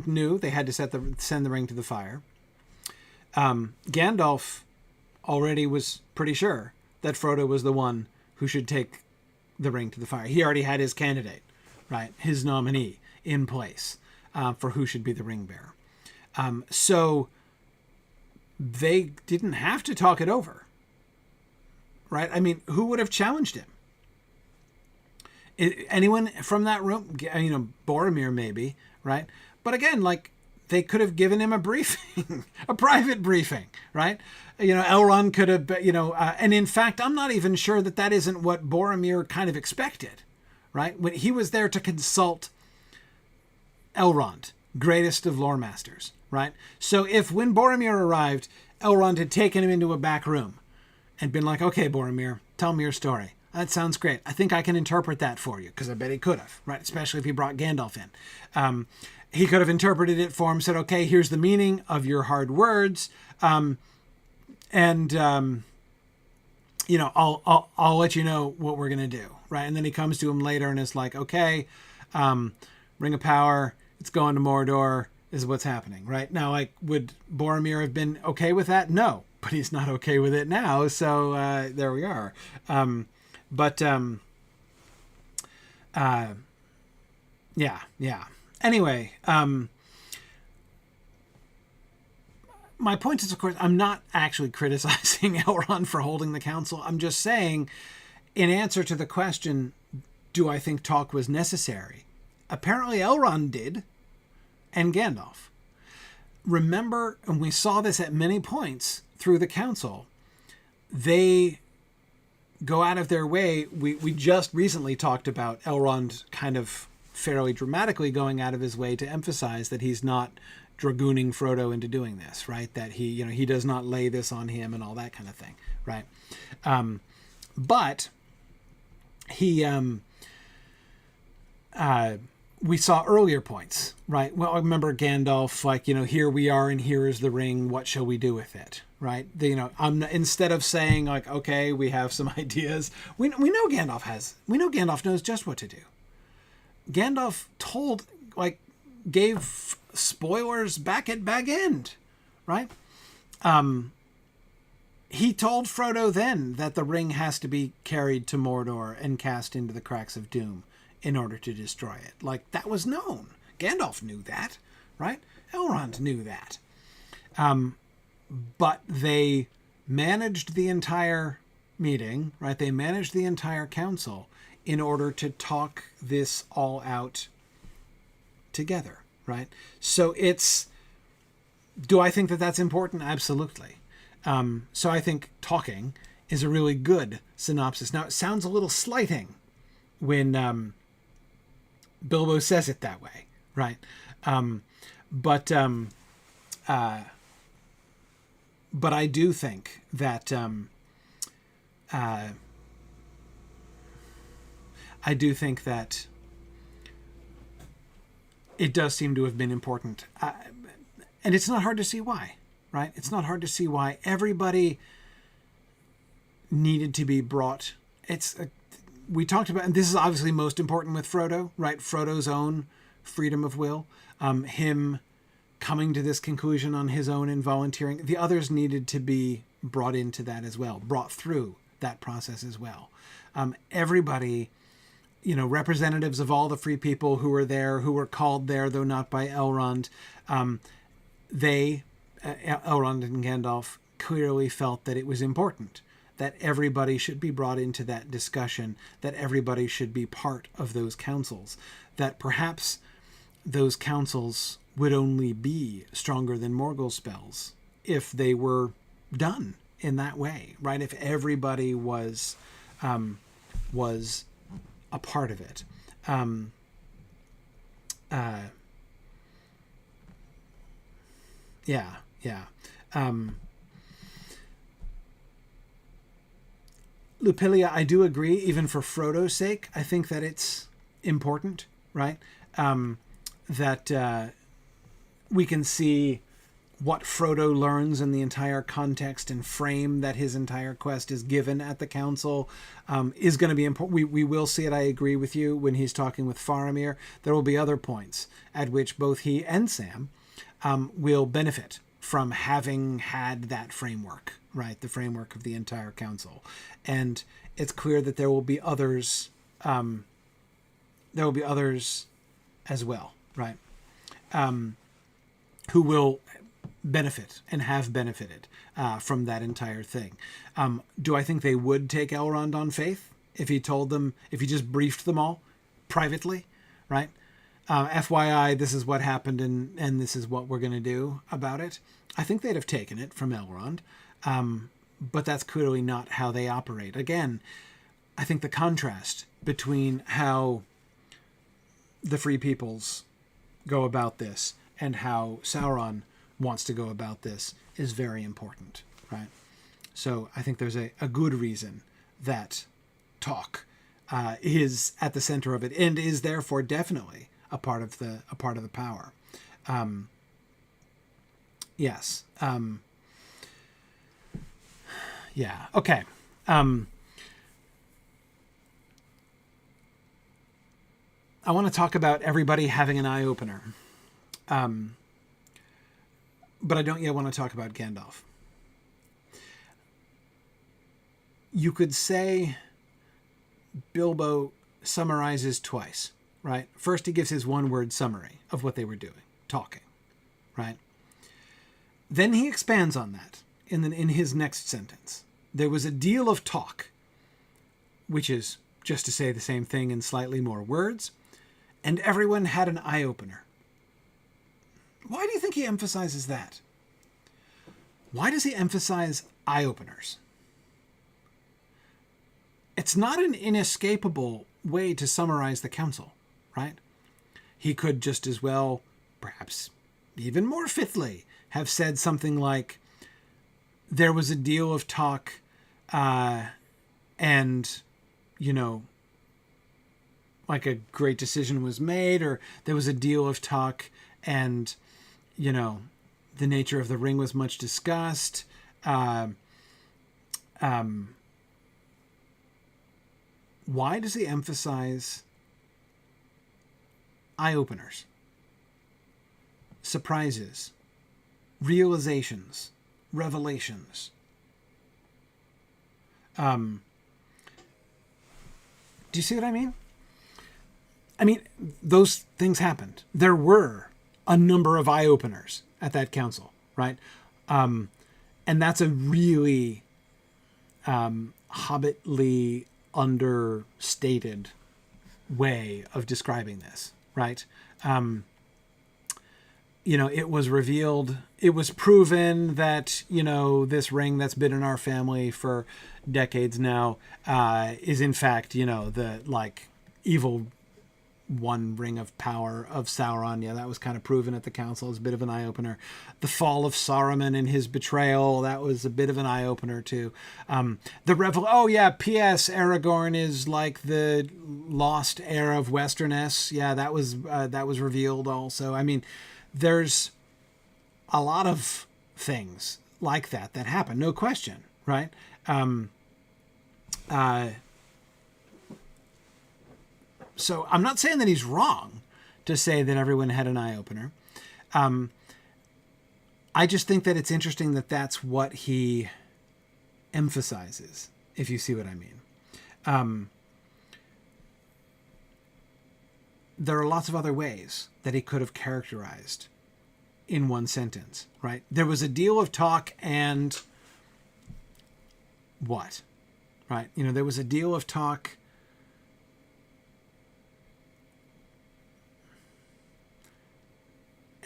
knew they had to send the ring to the fire. Gandalf already was pretty sure that Frodo was the one who should take the ring to the fire. He already had his candidate, right? His nominee in place for who should be the ring bearer. So they didn't have to talk it over, right? I mean, who would have challenged him? Anyone from that room? Boromir maybe, right? But again, like, they could have given him a briefing, a private briefing, right? Elrond could have, and in fact, I'm not even sure that isn't what Boromir kind of expected, right? When he was there to consult Elrond, greatest of lore masters, right? So if when Boromir arrived, Elrond had taken him into a back room and been like, okay, Boromir, tell me your story. That sounds great. I think I can interpret that for you, because I bet he could have, right? Especially if he brought Gandalf in. He could have interpreted it for him, said, okay, here's the meaning of your hard words. I'll let you know what we're going to do, right? And then he comes to him later and is like, okay, Ring of Power, it's going to Mordor, this is what's happening, right? Now, like, would Boromir have been okay with that? No, but he's not okay with it now, so there we are. Yeah. Anyway, my point is, of course, I'm not actually criticizing Elrond for holding the council. I'm just saying, in answer to the question, do I think talk was necessary? Apparently Elrond did, and Gandalf. Remember, and we saw this at many points through the council, they go out of their way. We just recently talked about Elrond kind of fairly dramatically going out of his way to emphasize that he's not dragooning Frodo into doing this, right? That he does not lay this on him and all that kind of thing, right? But he we saw earlier points, right? Well, I remember Gandalf, like, here we are and here is the ring. What shall we do with it? Right? Instead of saying, like, okay, we have some ideas. We know Gandalf knows just what to do. Gandalf gave spoilers back at Bag End, right? He told Frodo then that the ring has to be carried to Mordor and cast into the cracks of doom in order to destroy it. Like, that was known. Gandalf knew that, right? Elrond knew that. But they managed the entire meeting, right? They managed the entire council in order to talk this all out together, right? So do I think that that's important? Absolutely. So I think talking is a really good synopsis. Now, it sounds a little slighting when Bilbo says it that way, right? but I do think that it does seem to have been important, and it's not hard to see why, right? It's not hard to see why everybody needed to be brought. We talked about, and this is obviously most important with Frodo, right? Frodo's own freedom of will, him coming to this conclusion on his own and volunteering. The others needed to be brought into that as well, brought through that process as well. Everybody, representatives of all the free people who were there, who were called there, though not by Elrond, Elrond and Gandalf clearly felt that it was important that everybody should be brought into that discussion, that everybody should be part of those councils, that perhaps those councils would only be stronger than Morgul spells if they were done in that way, right? If everybody was a part of it. Yeah. Lupilia, I do agree, even for Frodo's sake, I think that it's important, right? That we can see what Frodo learns in the entire context and frame that his entire quest is given at the council is going to be important. We will see it, I agree with you, when he's talking with Faramir. There will be other points at which both he and Sam will benefit from having had that framework, right? The framework of the entire council. And it's clear that there will be others. There will be others as well, right? Who will benefit and have benefited from that entire thing. Do I think they would take Elrond on faith if he told them, if he just briefed them all privately, right? FYI, this is what happened and this is what we're going to do about it. I think they'd have taken it from Elrond, but that's clearly not how they operate. Again, I think the contrast between how the Free Peoples go about this and how Sauron wants to go about this is very important, right? So I think there's a good reason that talk is at the center of it and is therefore definitely a part of the power. Yes. Yeah. Okay. I want to talk about everybody having an eye opener. But I don't yet want to talk about Gandalf. You could say Bilbo summarizes twice, right? First, he gives his one-word summary of what they were doing, talking, right? Then he expands on that in his next sentence. There was a deal of talk, which is just to say the same thing in slightly more words, and everyone had an eye-opener. Why do you think he emphasizes that? Why does he emphasize eye-openers? It's not an inescapable way to summarize the council, right? He could just as well, perhaps even more fitly, have said something like, there was a deal of talk and, like a great decision was made, or there was a deal of talk and, the nature of the ring was much discussed. Why does he emphasize eye-openers, surprises, realizations, revelations? Do you see what I mean? I mean, those things happened. There were a number of eye-openers at that council, right? And that's a really hobbitly understated way of describing this, right? It was revealed, it was proven that, this ring that's been in our family for decades now is in fact, the evil one ring of power of Sauron. Yeah, that was kind of proven at the council as a bit of an eye-opener. The fall of Saruman and his betrayal, that was a bit of an eye-opener too. Oh yeah, P.S. Aragorn is like the lost heir of Westerness. Yeah, that was revealed also. I mean, there's a lot of things like that happen, no question, right? So I'm not saying that he's wrong to say that everyone had an eye-opener. I just think that it's interesting that that's what he emphasizes, if you see what I mean. There are lots of other ways that he could have characterized in one sentence, right? There was a deal of talk and what? Right? There was a deal of talk.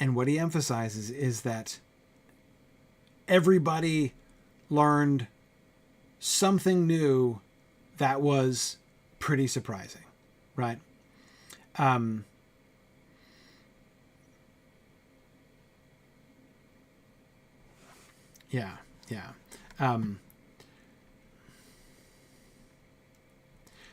And what he emphasizes is that everybody learned something new that was pretty surprising, right? Yeah.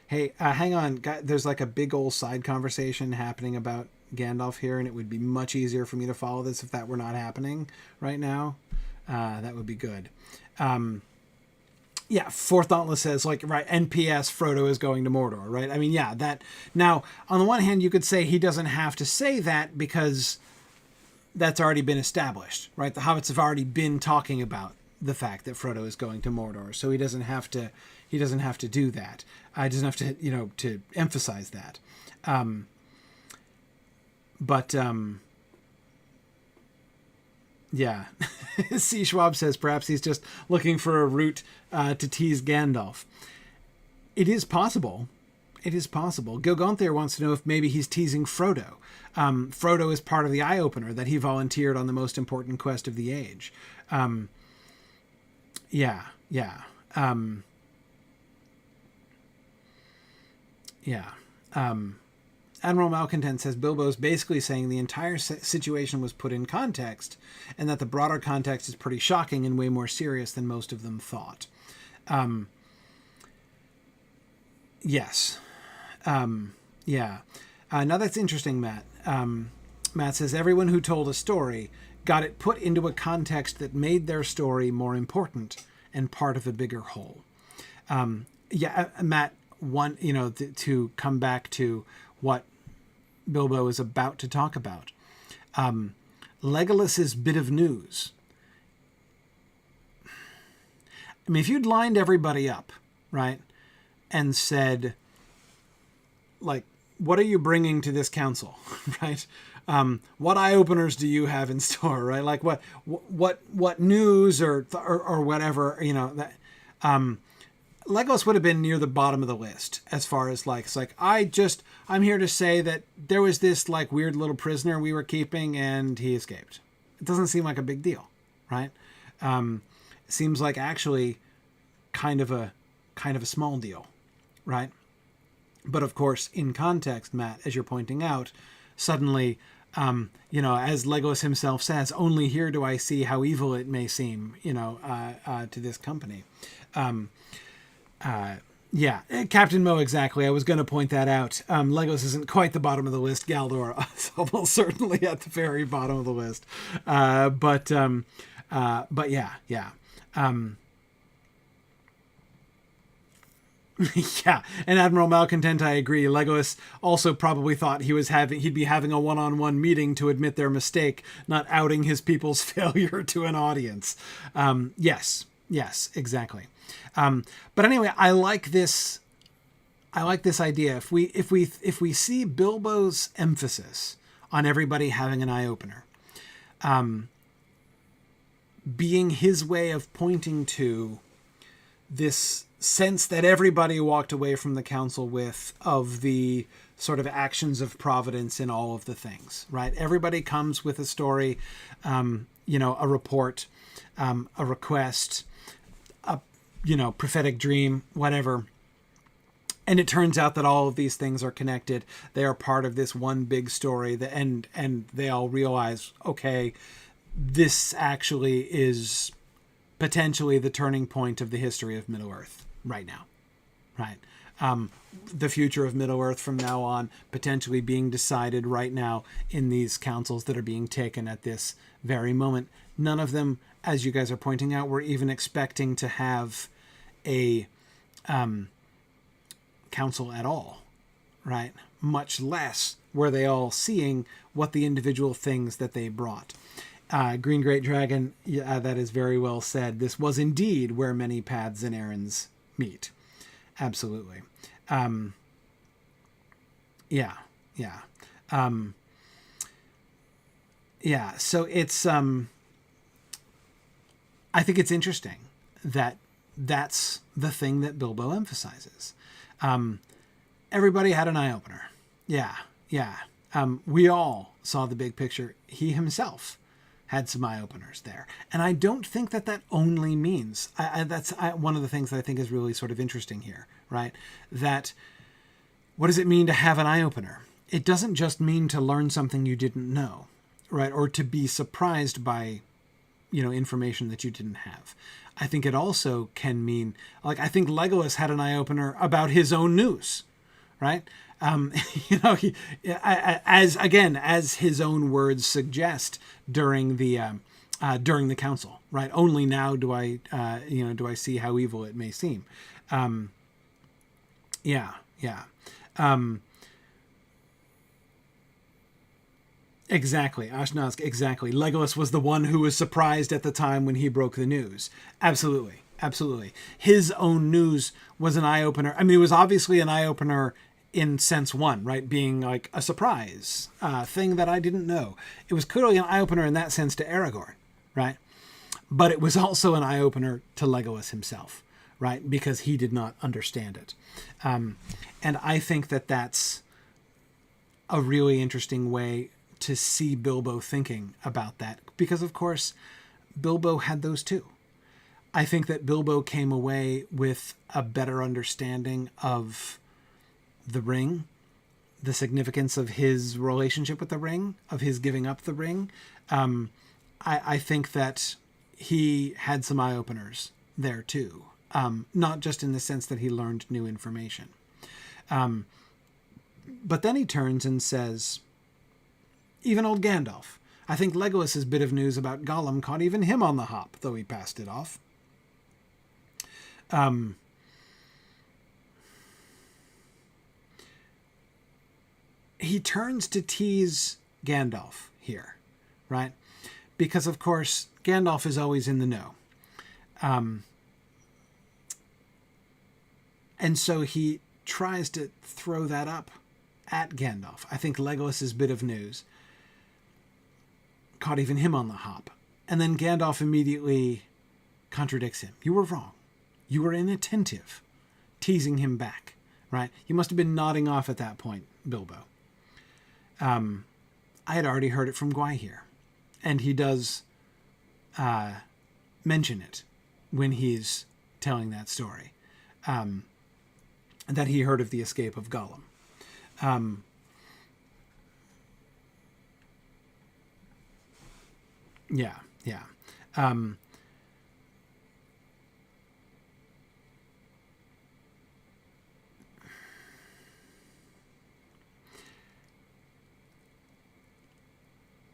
Hey, hang on. There's like a big old side conversation happening about Gandalf here, and it would be much easier for me to follow this if that were not happening right now. That would be good. Yeah, Fourth Dauntless says, like, right, NPS, Frodo is going to Mordor, right? I mean, yeah, that... Now, on the one hand, you could say he doesn't have to say that because that's already been established, right? The hobbits have already been talking about the fact that Frodo is going to Mordor, so he doesn't have to do that. He doesn't have to, to emphasize that. Yeah. C. Schwab says perhaps he's just looking for a route to tease Gandalf. It is possible. Gil Gonther wants to know if maybe he's teasing Frodo. Frodo is part of the eye-opener that he volunteered on the most important quest of the age. Yeah. Admiral Malcontent says Bilbo's basically saying the entire situation was put in context and that the broader context is pretty shocking and way more serious than most of them thought. Yes. Yeah. Now that's interesting, Matt. Matt says everyone who told a story got it put into a context that made their story more important and part of a bigger whole. Matt, to come back to what Bilbo is about to talk about. Legolas's bit of news. I mean, if you'd lined everybody up, right, and said, like, what are you bringing to this council, right? What eye openers do you have in store, right? Like what news or whatever, that. Legolas would have been near the bottom of the list as far as like, it's like, I'm here to say that there was this like weird little prisoner we were keeping and he escaped. It doesn't seem like a big deal, right? It seems like actually kind of a small deal, right? But of course, in context, Matt, as you're pointing out, suddenly, as Legolas himself says, only here do I see how evil it may seem, to this company. Yeah, Captain Mo, exactly. I was going to point that out. Legolas isn't quite the bottom of the list. Galdor is almost certainly at the very bottom of the list. But yeah. Yeah, and Admiral Malcontent, I agree. Legolas also probably thought he'd be having a one-on-one meeting to admit their mistake, not outing his people's failure to an audience. Yes, exactly. But anyway, I like this idea. If we see Bilbo's emphasis on everybody having an eye-opener, being his way of pointing to this sense that everybody walked away from the council with of the sort of actions of Providence in all of the things, right? Everybody comes with a story, a report, a request, prophetic dream, whatever. And it turns out that all of these things are connected. They are part of this one big story. And they all realize, okay, this actually is potentially the turning point of the history of Middle-earth right now. Right. The future of Middle-earth from now on potentially being decided right now in these councils that are being taken at this very moment. None of them, as you guys are pointing out, were even expecting to have a council at all, right? Much less were they all seeing what the individual things that they brought. Green Great Dragon, that is very well said. This was indeed where many paths and errands meet. Absolutely. Yeah. So it's, I think it's interesting that that's the thing that Bilbo emphasizes. Everybody had an eye-opener. Yeah. We all saw the big picture. He himself had some eye-openers there. And I don't think that only means, that's one of the things that I think is really sort of interesting here, right? That what does it mean to have an eye-opener? It doesn't just mean to learn something you didn't know, right? Or to be surprised by, information that you didn't have. I think it also can mean, like, I think Legolas had an eye-opener about his own news, right? As his own words suggest during the council, right? Only now do I see how evil it may seem. Exactly, Ashnaz, exactly. Legolas was the one who was surprised at the time when he broke the news. Absolutely. His own news was an eye-opener. I mean, it was obviously an eye-opener in sense one, right? Being like a surprise thing that I didn't know. It was clearly an eye-opener in that sense to Aragorn, right? But it was also an eye-opener to Legolas himself, right? Because he did not understand it. And I think that that's a really interesting way to see Bilbo thinking about that. Because, of course, Bilbo had those too. I think that Bilbo came away with a better understanding of the ring, the significance of his relationship with the ring, of his giving up the ring. I think that he had some eye-openers there too. Not just in the sense that he learned new information. But then he turns and says, even old Gandalf. I think Legolas's bit of news about Gollum caught even him on the hop, though he passed it off. He turns to tease Gandalf here, right? Because, of course, Gandalf is always in the know. And so he tries to throw that up at Gandalf. I think Legolas's bit of news caught even him on the hop. And then Gandalf immediately contradicts him. You were wrong. You were inattentive, teasing him back, right? You must have been nodding off at that point, Bilbo. I had already heard it from Gwaihir, and he does mention it when he's telling that story, that he heard of the escape of Gollum.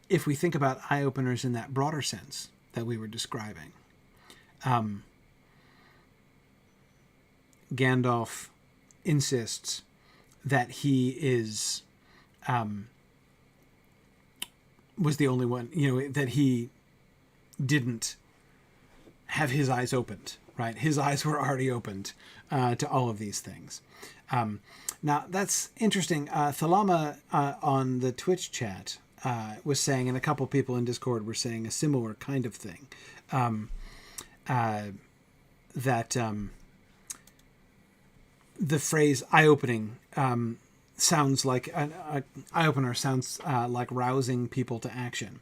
If we think about eye-openers in that broader sense that we were describing, Gandalf insists that he is was the only one, that he didn't have his eyes opened, right? His eyes were already opened to all of these things. Now, that's interesting. Thalama on the Twitch chat was saying, and a couple people in Discord were saying a similar kind of thing, that the phrase eye-opening sounds like an eye-opener sounds like rousing people to action.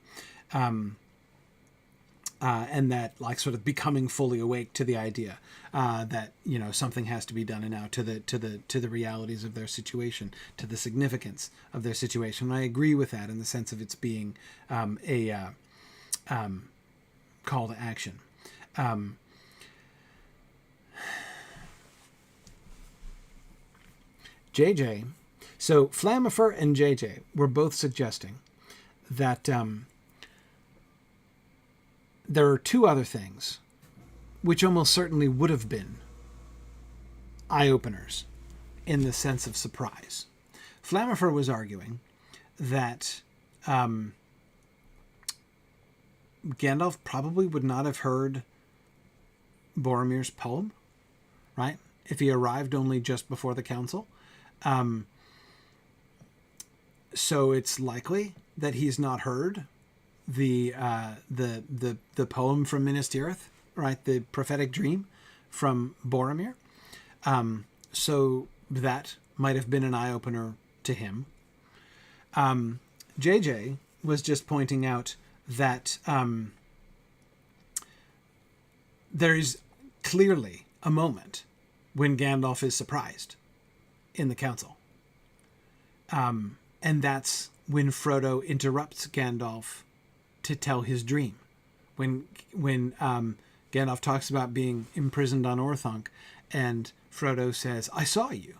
and that like sort of becoming fully awake to the idea that something has to be done and now to the realities of their situation, to the significance of their situation. And I agree with that in the sense of its being a call to action. JJ, so Flammifer and JJ were both suggesting that there are two other things which almost certainly would have been eye-openers in the sense of surprise. Flammifer was arguing that Gandalf probably would not have heard Boromir's poem, right? If he arrived only just before the council. So it's likely that he's not heard the poem from Minas Tirith, right? The prophetic dream from Boromir. So that might have been an eye-opener to him. JJ was just pointing out that there is clearly a moment when Gandalf is surprised in the council. And that's when Frodo interrupts Gandalf to tell his dream. When Gandalf talks about being imprisoned on Orthanc, and Frodo says, "I saw you."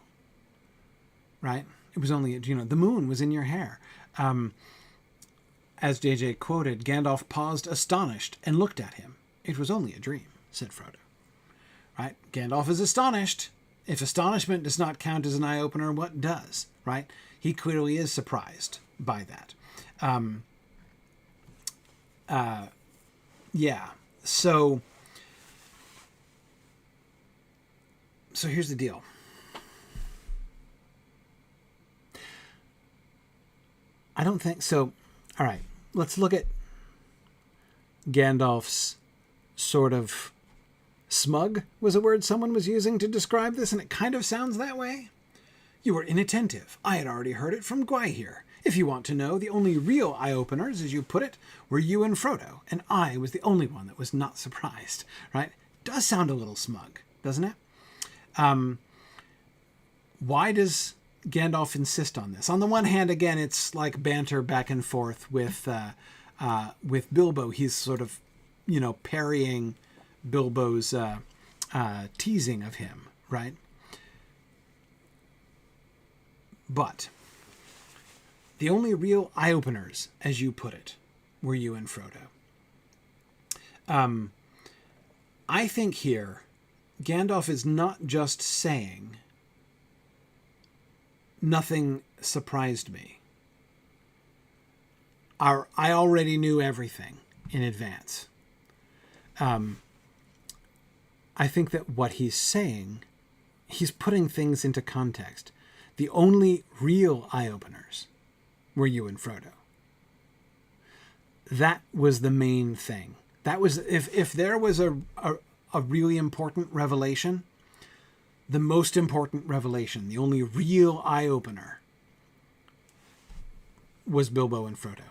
Right? It was only, the moon was in your hair. As JJ quoted, Gandalf paused astonished and looked at him. "It was only a dream," said Frodo. Right? Gandalf is astonished. If astonishment does not count as an eye-opener, what does? Right? He clearly is surprised by that. Yeah. So here's the deal. I don't think so. All right. Let's look at Gandalf's sort of smug was a word someone was using to describe this, and it kind of sounds that way. "You were inattentive. I had already heard it from Gwaihir. If you want to know, the only real eye-openers, as you put it, were you and Frodo, and I was the only one that was not surprised." Right? Does sound a little smug, doesn't it? Why does Gandalf insist on this? On the one hand, again, it's like banter back and forth with Bilbo. He's sort of, parrying Bilbo's teasing of him, right? But the only real eye-openers, as you put it, were you and Frodo. I think here, Gandalf is not just saying, "Nothing surprised me." I already knew everything in advance. I think that what he's saying, he's putting things into context. The only real eye-openers were you and Frodo. That was the main thing. That was, if there was a really important revelation, the most important revelation, the only real eye-opener, was Bilbo and Frodo.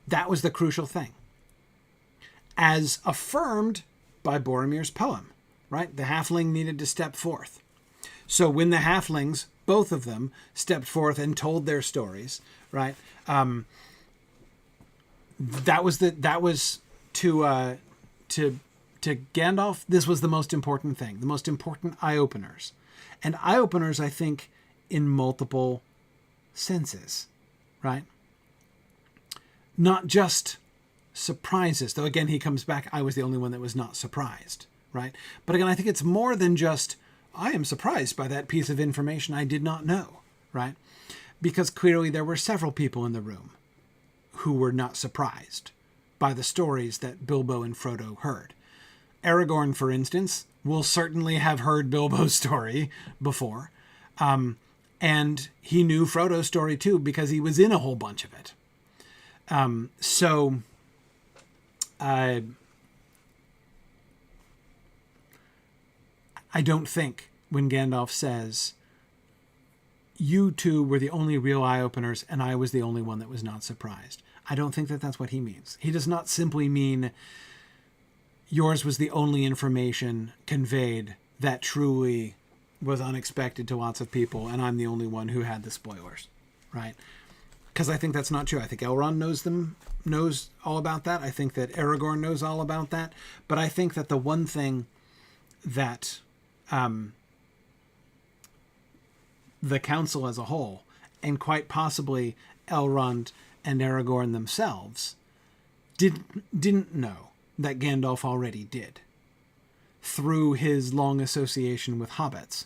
That was the crucial thing. As affirmed by Boromir's poem, right? The halfling needed to step forth. So when the halflings, both of them, stepped forth and told their stories, right? That was to Gandalf, this was the most important thing, the most important eye-openers. And eye-openers, I think, in multiple senses, right? Not just surprises, though again, he comes back, I was the only one that was not surprised, right? But again, I think it's more than just, I am surprised by that piece of information I did not know, right? Because clearly there were several people in the room who were not surprised by the stories that Bilbo and Frodo heard. Aragorn, for instance, will certainly have heard Bilbo's story before. And he knew Frodo's story too, because he was in a whole bunch of it. I don't think when Gandalf says, you two were the only real eye-openers, and I was the only one that was not surprised. I don't think that that's what he means. He does not simply mean yours was the only information conveyed that truly was unexpected to lots of people, and I'm the only one who had the spoilers, right? Because I think that's not true. I think Elrond knows all about that. I think that Aragorn knows all about that. But I think that the one thing that the council as a whole, and quite possibly Elrond and Aragorn themselves, didn't know that Gandalf already did, through his long association with hobbits,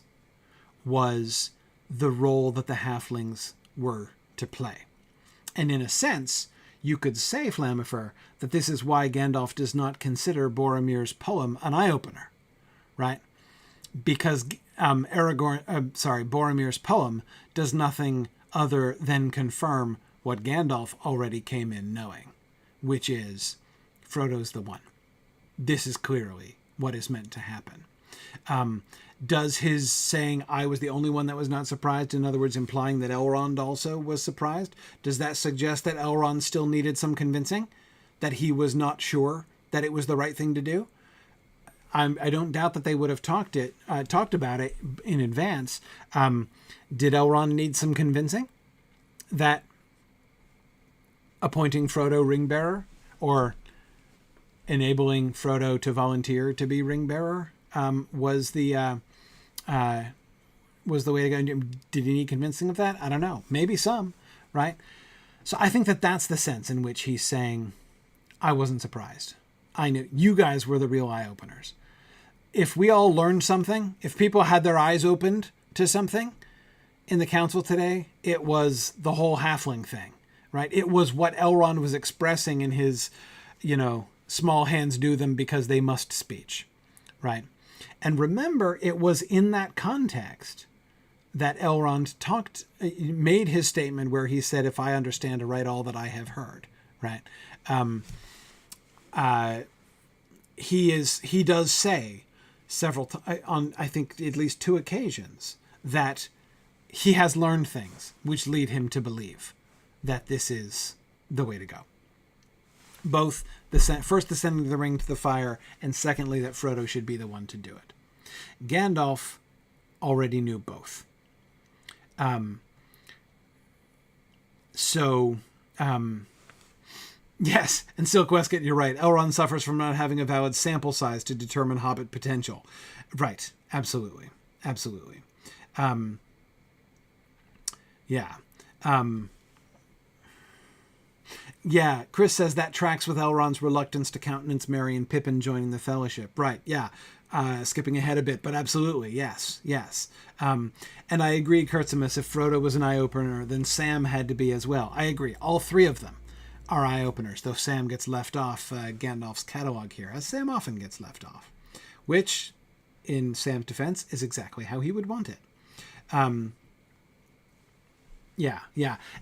was the role that the halflings were to play. And in a sense, you could say, Flammifer, that this is why Gandalf does not consider Boromir's poem an eye-opener, right? Because Boromir's poem does nothing other than confirm what Gandalf already came in knowing, which is Frodo's the one. This is clearly what is meant to happen. Does his saying, I was the only one that was not surprised, in other words, implying that Elrond also was surprised? Does that suggest that Elrond still needed some convincing? That he was not sure that it was the right thing to do? I don't doubt that they would have talked about it in advance. Did Elrond need some convincing that appointing Frodo ring bearer, or enabling Frodo to volunteer to be ring bearer, was the way to go? Did he need convincing of that? I don't know. Maybe some, right? So I think that that's the sense in which he's saying, I wasn't surprised. I knew you guys were the real eye-openers. If we all learned something, if people had their eyes opened to something in the council today, it was the whole halfling thing, right? It was what Elrond was expressing in his, small hands do them because they must speech, right? And remember, it was in that context that Elrond made his statement where he said, if I understand aright all that I have heard, right? He does say several on, I think, at least 2 occasions that he has learned things which lead him to believe that this is the way to go. Both first the sending of the ring to the fire, and secondly that Frodo should be the one to do it. Gandalf already knew both. Yes, and Silk Westcott, you're right. Elrond suffers from not having a valid sample size to determine hobbit potential. Right, absolutely. Yeah, Chris says that tracks with Elrond's reluctance to countenance Merry and Pippin joining the Fellowship. Right, yeah. Skipping ahead a bit, but absolutely, yes. And I agree, Kurtzimus, if Frodo was an eye-opener, then Sam had to be as well. I agree. All 3 of them are eye-openers, though Sam gets left off Gandalf's catalog here, as Sam often gets left off, which, in Sam's defense, is exactly how he would want it. Yeah.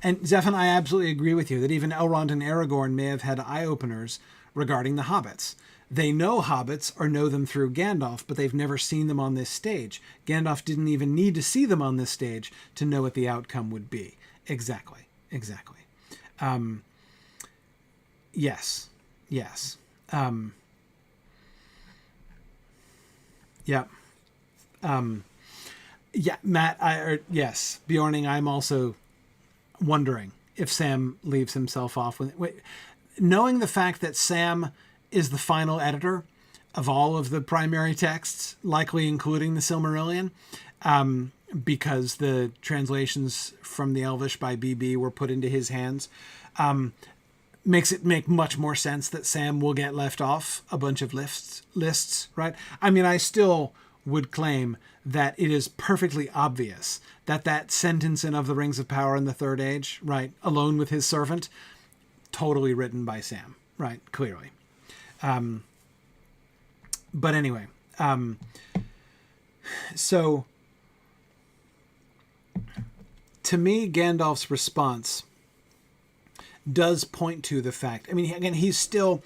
And Zephan, I absolutely agree with you that even Elrond and Aragorn may have had eye-openers regarding the hobbits. They know hobbits or know them through Gandalf, but they've never seen them on this stage. Gandalf didn't even need to see them on this stage to know what the outcome would be. Exactly. Yes. Matt, yes, Bjorning, I'm also wondering if Sam leaves himself off knowing the fact that Sam is the final editor of all of the primary texts, likely including the Silmarillion, because the translations from the Elvish by BB were put into his hands, makes it make much more sense that Sam will get left off a bunch of lists, right? I mean, I still would claim that it is perfectly obvious that sentence in Of the Rings of Power in the Third Age, right, alone with his servant, totally written by Sam, right, clearly. But anyway, so to me, Gandalf's response does point to the fact, I mean, again, he's still,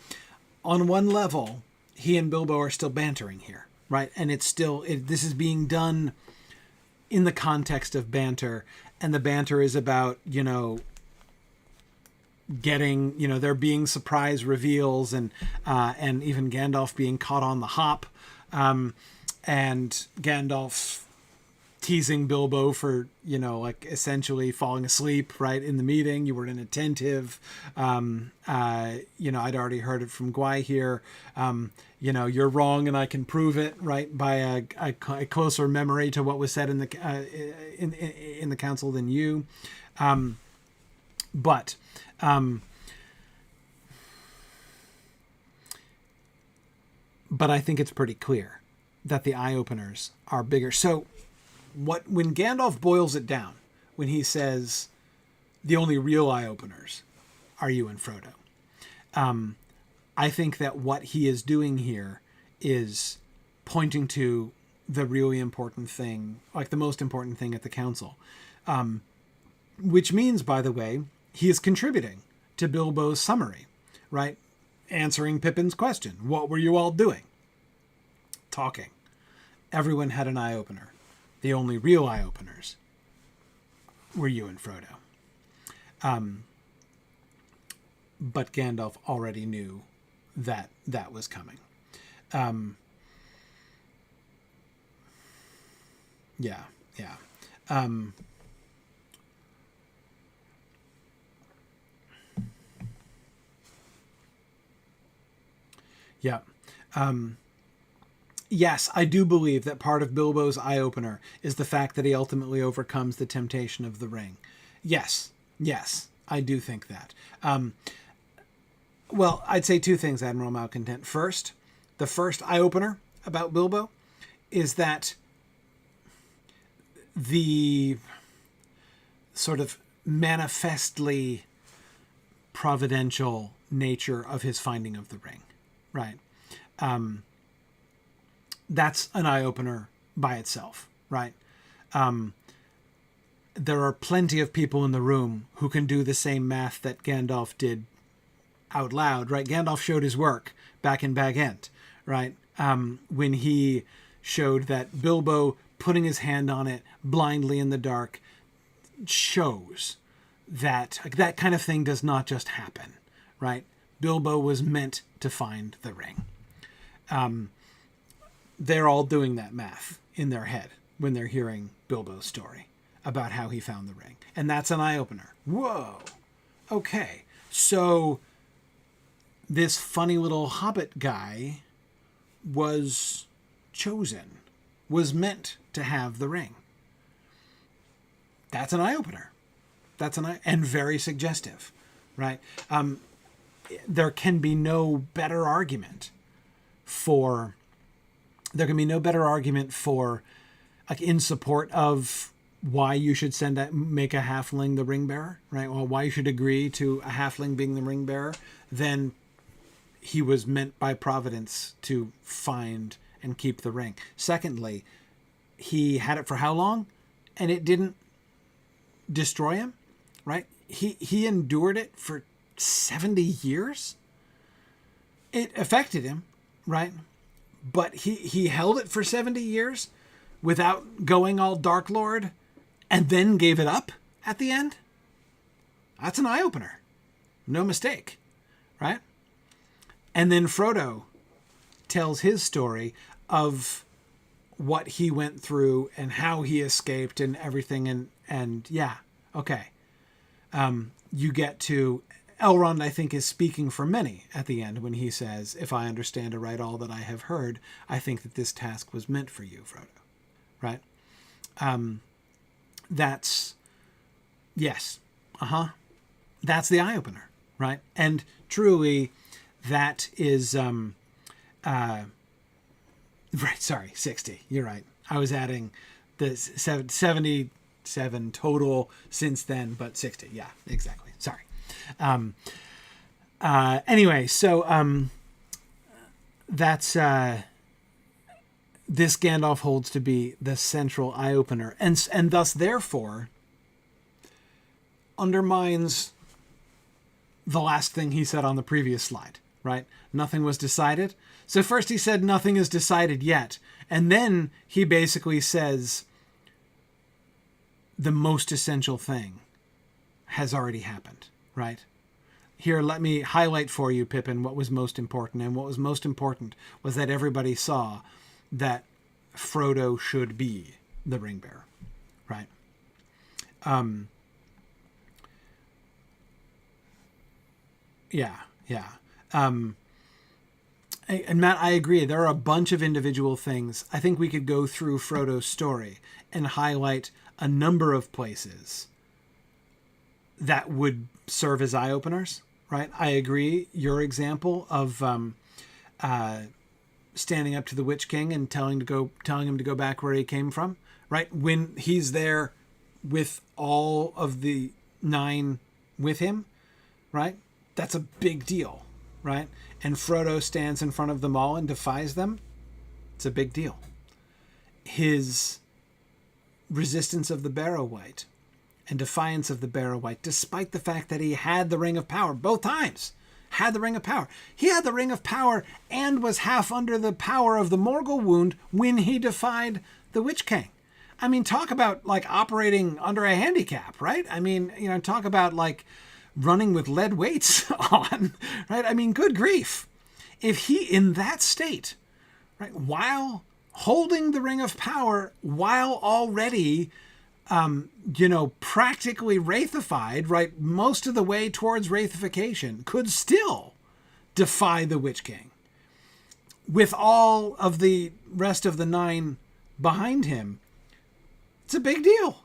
on one level, he and Bilbo are still bantering here, right? And it's still, this is being done in the context of banter, and the banter is about, getting, there being surprise reveals, and even Gandalf being caught on the hop, and Gandalf teasing Bilbo for, essentially falling asleep right in the meeting. You were inattentive. I'd already heard it from Gwai here. You're wrong and I can prove it, right, by a closer memory to what was said in the council than you. But I think it's pretty clear that the eye openers are bigger. So when Gandalf boils it down, when he says the only real eye openers are you and Frodo, I think that what he is doing here is pointing to the really important thing, like the most important thing at the council, which means, by the way, he is contributing to Bilbo's summary, right? Answering Pippin's question. What were you all doing? Talking. Everyone had an eye opener. The only real eye openers were you and Frodo. But Gandalf already knew that was coming. Yeah. Yeah. Yes, I do believe that part of Bilbo's eye-opener is the fact that he ultimately overcomes the temptation of the ring. Yes, I do think that. Well, I'd say two things, Admiral Malcontent. First, the first eye-opener about Bilbo is that the sort of manifestly providential nature of his finding of the ring, right? That's an eye-opener by itself, right? There are plenty of people in the room who can do the same math that Gandalf did out loud, right? Gandalf showed his work back in Bag End, right? When he showed that Bilbo putting his hand on it blindly in the dark shows that that kind of thing does not just happen, right? Bilbo was meant to find the ring. They're all doing that math in their head when they're hearing Bilbo's story about how he found the ring. And that's an eye-opener. Whoa. Okay. So this funny little hobbit guy was chosen, was meant to have the ring. That's an eye-opener. And very suggestive, right? There can be no better argument for like in support of why you should make a halfling the ring bearer, right? Well, why you should agree to a halfling being the ring bearer, then he was meant by Providence to find and keep the ring. Secondly, he had it for how long? And it didn't destroy him, right? He endured it for 70 years. It affected him, right? But he held it for 70 years without going all Dark Lord and then gave it up at the end. That's an eye-opener. No mistake, right? And then Frodo tells his story of what he went through and how he escaped and everything. And yeah, okay. You get to... Elrond, I think, is speaking for many at the end when he says, if I understand aright all that I have heard, I think that this task was meant for you, Frodo. Right? That's... Yes. That's the eye-opener, right? And truly, that is... right, sorry, 60. You're right. I was adding the 77 total since then, but 60. Yeah, exactly. Sorry. Anyway, so that's this Gandalf holds to be the central eye-opener, and thus therefore undermines the last thing he said on the previous slide, right? Nothing was decided. So first he said nothing is decided yet, and then he basically says the most essential thing has already happened, right? Here, let me highlight for you, Pippin, what was most important. And what was most important was that everybody saw that Frodo should be the ring bearer, right? Yeah. And Matt, I agree. There are a bunch of individual things. I think we could go through Frodo's story and highlight a number of places that would serve as eye-openers, right? I agree. Your example of standing up to the Witch King and telling him to go back where he came from, right? When he's there with all of the 9 with him, right? That's a big deal, right? And Frodo stands in front of them all and defies them. It's a big deal. His resistance of the Barrow-wight and defiance of the Barrow-wight, despite the fact that he had the Ring of Power both times, had the Ring of Power. He had the Ring of Power and was half under the power of the Morgul wound when he defied the Witch King. I mean, talk about like operating under a handicap, right? I mean, talk about like running with lead weights on, right? I mean, good grief. If he, in that state, right, while holding the Ring of Power, while already, practically wraithified, right, most of the way towards wraithification, could still defy the Witch King with all of the rest of the 9 behind him, it's a big deal.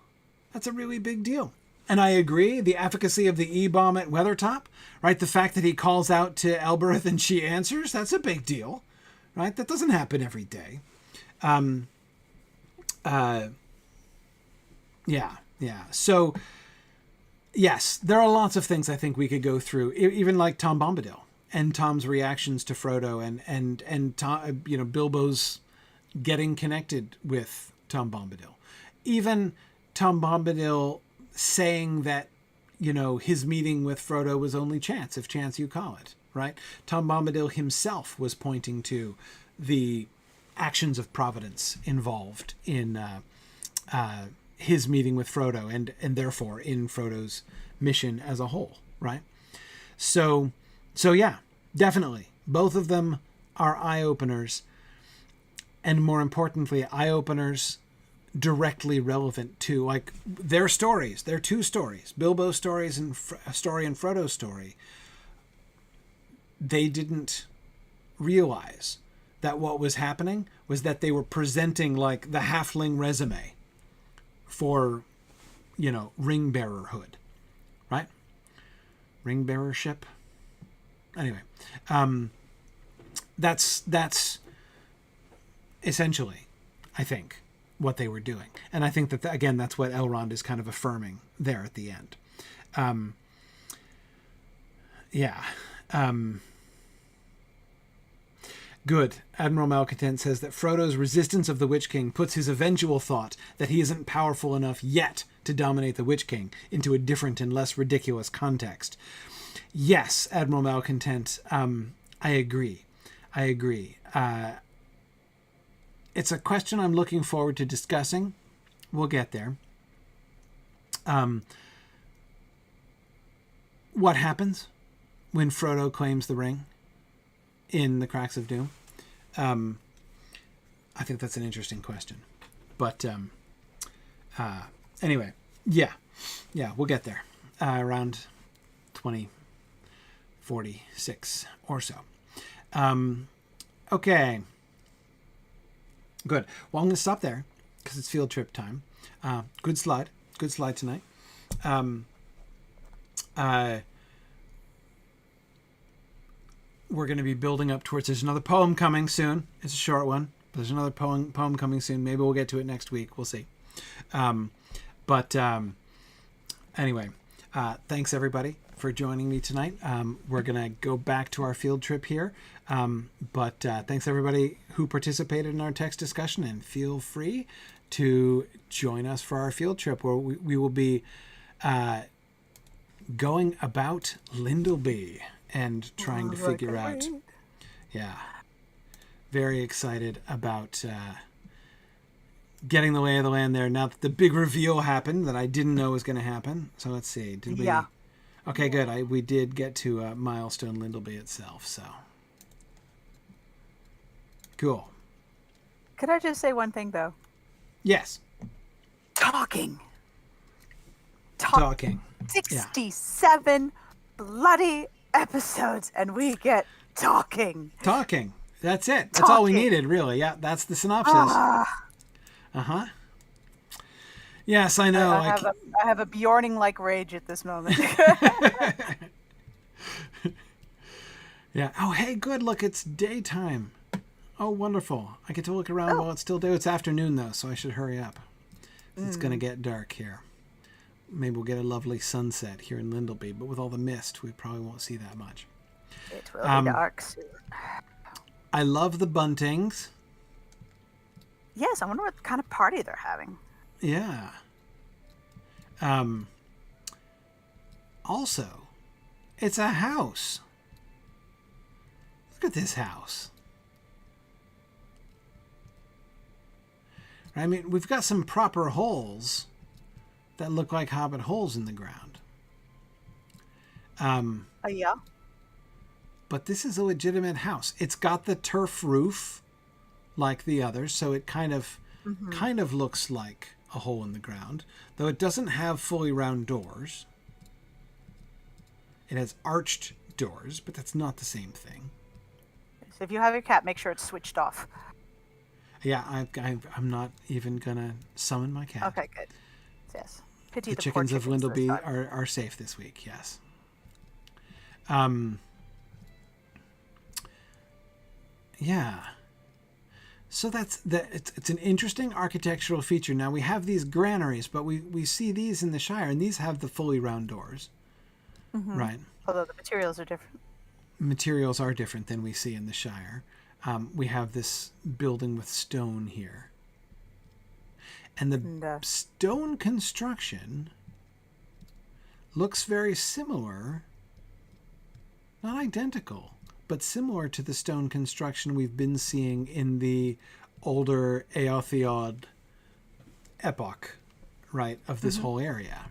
That's a really big deal. And I agree, the efficacy of the E-bomb at Weathertop, right? The fact that he calls out to Elbereth and she answers, that's a big deal, right? That doesn't happen every day. Yeah. So, yes, there are lots of things I think we could go through, even like Tom Bombadil and Tom's reactions to Frodo and Tom, Bilbo's getting connected with Tom Bombadil. Even Tom Bombadil saying that, his meeting with Frodo was only chance, if chance you call it, right? Tom Bombadil himself was pointing to the actions of Providence involved in his meeting with Frodo and therefore in Frodo's mission as a whole, right? So yeah, definitely. Both of them are eye-openers, and more importantly, eye-openers directly relevant to like their stories, their 2 stories, Bilbo's stories and story and Frodo's story. They didn't realize that what was happening was that they were presenting like the halfling resume for, ring bearerhood, right? Ring bearership. Anyway, that's essentially, I think, what they were doing. And I think that, again, that's what Elrond is kind of affirming there at the end. Good. Admiral Malcontent says that Frodo's resistance of the Witch King puts his eventual thought that he isn't powerful enough yet to dominate the Witch King into a different and less ridiculous context. Yes, Admiral Malcontent, I agree. It's a question I'm looking forward to discussing. We'll get there. What happens when Frodo claims the ring in the Cracks of Doom? I think that's an interesting question. But anyway, yeah, we'll get there. Around 2046 or so. Okay. Good. Well, I'm going to stop there because it's field trip time. Good slide tonight. We're going to be building up towards, there's another poem coming soon. It's a short one, but there's another poem coming soon. Maybe we'll get to it next week. We'll see. Anyway, thanks everybody for joining me tonight. We're going to go back to our field trip here. But thanks everybody who participated in our text discussion, and feel free to join us for our field trip where we will be going about Lyndelby and trying to figure out. Yeah. Very excited about getting the lay of the land there. Now that the big reveal happened that I didn't know was going to happen. So let's see. Did we? Yeah. Okay, good. We did get to milestone Lyndelby itself. So cool. Could I just say one thing though? Yes. Talking. 67 bloody episodes, and we get talking. Talking. That's it. That's all we needed, really. Yeah, that's the synopsis. Yes, I know. I have a Bjorning-like rage at this moment. Yeah. Oh, hey, good. Look, it's daytime. Oh, wonderful. I get to look around while it's still day. It's afternoon, though, so I should hurry up. It's going to get dark here. Maybe we'll get a lovely sunset here in Lyndelby, but with all the mist, we probably won't see that much. It will be dark soon. I love the buntings. Yes, I wonder what kind of party they're having. Yeah. Also, it's a house. Look at this house. I mean, we've got some proper holes that look like hobbit holes in the ground. Yeah. But this is a legitimate house. It's got the turf roof like the others, so it kind of looks like a hole in the ground, though it doesn't have fully round doors. It has arched doors, but that's not the same thing. So if you have your cat, make sure it's switched off. Yeah, I'm not even gonna summon my cat. Okay, good. Yes. Pity the chickens of Lyndelby are safe this week. Yes. Yeah. So that's it's an interesting architectural feature. Now we have these granaries, but we see these in the Shire, and these have the fully round doors, right? Although the materials are different. Materials are different than we see in the Shire. We have this building with stone here, and the stone construction looks very similar, not identical, but similar to the stone construction we've been seeing in the older Eothiod epoch, right, of this whole area.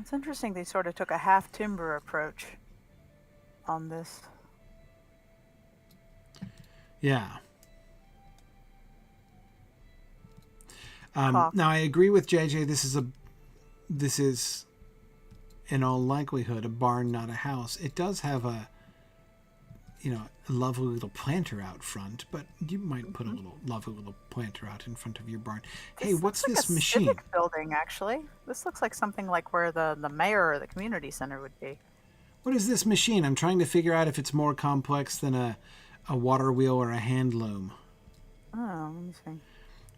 It's interesting they sort of took a half timber approach on this. Yeah. Now I agree with JJ. This is in all likelihood a barn, not a house. It does have a lovely little planter out front, but you might put a lovely little planter out in front of your barn. Hey, what's this machine? Civic building, actually. This looks like something like where the mayor or the community center would be. What is this machine? I'm trying to figure out if it's more complex than a water wheel or a hand loom. Oh, let me see.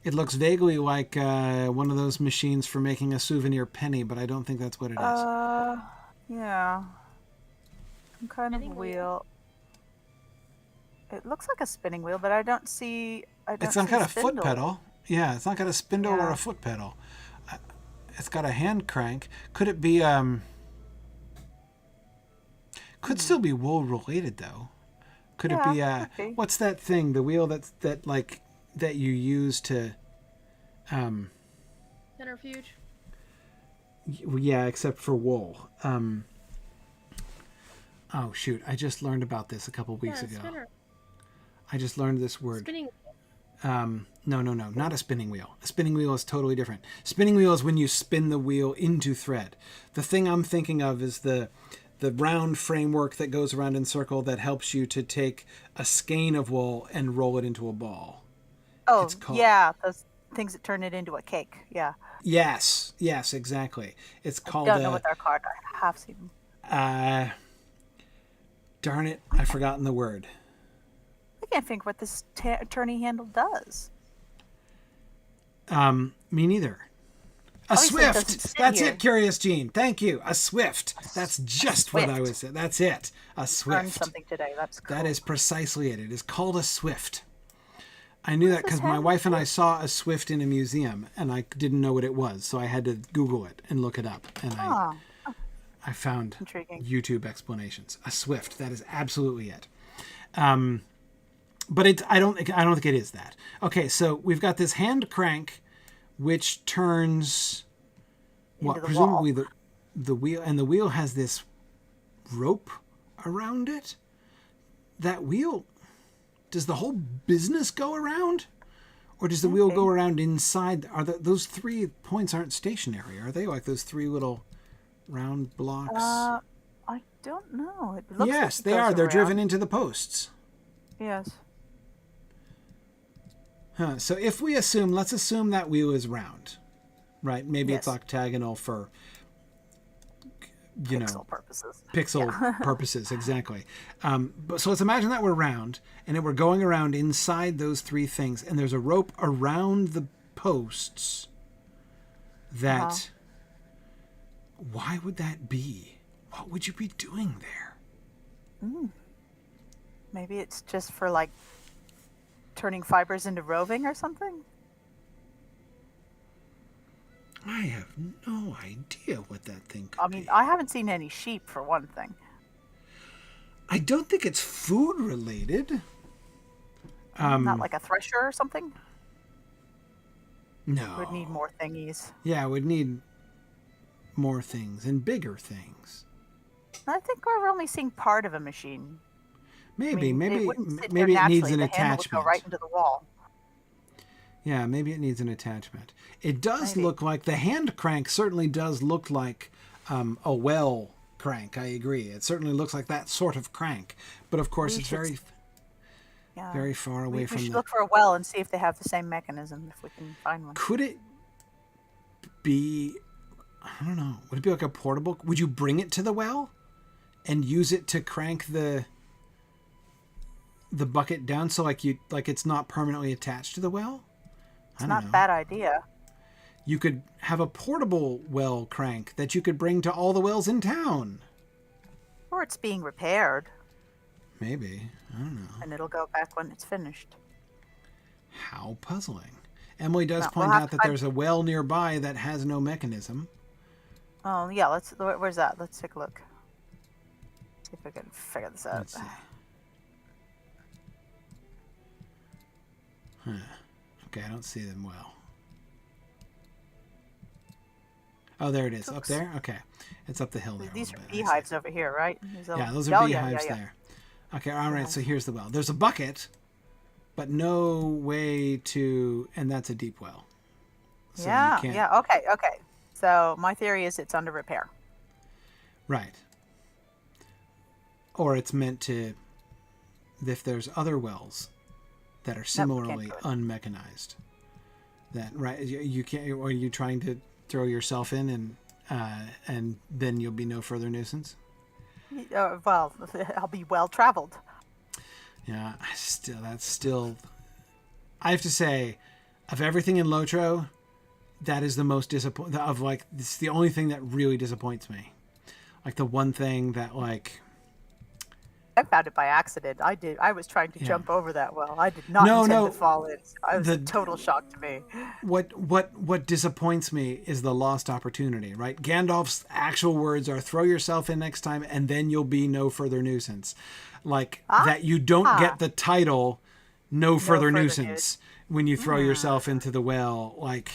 It looks vaguely like one of those machines for making a souvenir penny, but I don't think that's what it is. Yeah. Some kind of wheel. It looks like a spinning wheel, but I don't see. It's not got a foot pedal. Yeah, it's not got a spindle or a foot pedal. It's got a hand crank. Could it be? Could still be wool related though. Could it be? What's that thing? The wheel that you use to. Centrifuge. Yeah, except for wool. Oh shoot! I just learned about this a couple weeks ago. Spinner. I just learned this word. Spinning. No, not a spinning wheel. A spinning wheel is totally different. Spinning wheel is when you spin the wheel into thread. The thing I'm thinking of is the round framework that goes around in circle that helps you to take a skein of wool and roll it into a ball. Oh, yeah, those things that turn it into a cake. Yeah. Yes, exactly. It's called. I don't know what they're called. I have seen them. Darn it, I've forgotten the word. I can't think what this turning handle does. Me neither. A swift. That's it, Curious Gene. Thank you. A swift. That's just what I was saying. That's it. A swift. Learned something today. That's cool. That is precisely it. It is called a swift. I knew that because my wife and I saw a swift in a museum, and I didn't know what it was, so I had to Google it and look it up, and I found YouTube explanations. A swift. That is absolutely it. but I don't think it is that. Okay, so we've got this hand crank, which turns Into the presumably wall. the wheel, and the wheel has this rope around it. That wheel, does the whole business go around, or does the wheel go around inside? Those 3 points aren't stationary, are they? Like those 3 little round blocks? I don't know. It looks Yes, like they are. They're driven into the posts. Yes. Huh. So if we let's assume that wheel is round, right? Maybe it's octagonal for, Pixel purposes. Pixel purposes, exactly. But so let's imagine that we're round, and that we're going around inside those 3 things, and there's a rope around the posts. That, why would that be? What would you be doing there? Maybe it's just for like turning fibers into roving or something. I have no idea what that thing could be. I haven't seen any sheep for one thing. I don't think it's food related. Not like a thresher or something? No. Would need more thingies. Yeah, it would need more things and bigger things. I think we're only seeing part of a machine. Maybe it it naturally. needs an The handle would attachment. go right into the wall. Yeah, maybe it needs an attachment. It does look like the hand crank certainly does look like a well crank. I agree. It certainly looks like that sort of crank. But of course, it's very far away from We should the... look for a well and see if they have the same mechanism, if we can find one. Could it be... I don't know. Would it be like a portable... Would you bring it to the well and use it to crank the bucket down so like it's not permanently attached to the well? It's not a bad idea. You could have a portable well crank that you could bring to all the wells in town. Or it's being repaired. Maybe. I don't know. And it'll go back when it's finished. How puzzling. Emily does point we'll out that there's a well nearby that has no mechanism. Oh, yeah. Where's that? Let's take a look. See if we can figure this out. Let's see. Huh. Okay, I don't see them well. Oh, there it is. Up there? Okay. It's up the hill there. These are beehives over here, right? Yeah, those are beehives there. Okay, all right, so here's the well. There's a bucket, but no way to... And that's a deep well. So okay. So my theory is it's under repair. Right. Or it's meant to... If there's other wells that are similarly unmechanized, that right you can't, or are you trying to throw yourself in and then you'll be no further nuisance? Well, I'll be well traveled. Yeah, I have to say, of everything in Lotro, that is the most disappointing. Of like, it's the only thing that really disappoints me. Like the one thing that like. I found it by accident. I was trying to jump over that well. I did not intend to fall in. It was a total shock to me. What disappoints me is the lost opportunity, right? Gandalf's actual words are throw yourself in next time and then you'll be no further nuisance. Like that you don't get the title no further nuisance when you throw yourself into the well. Like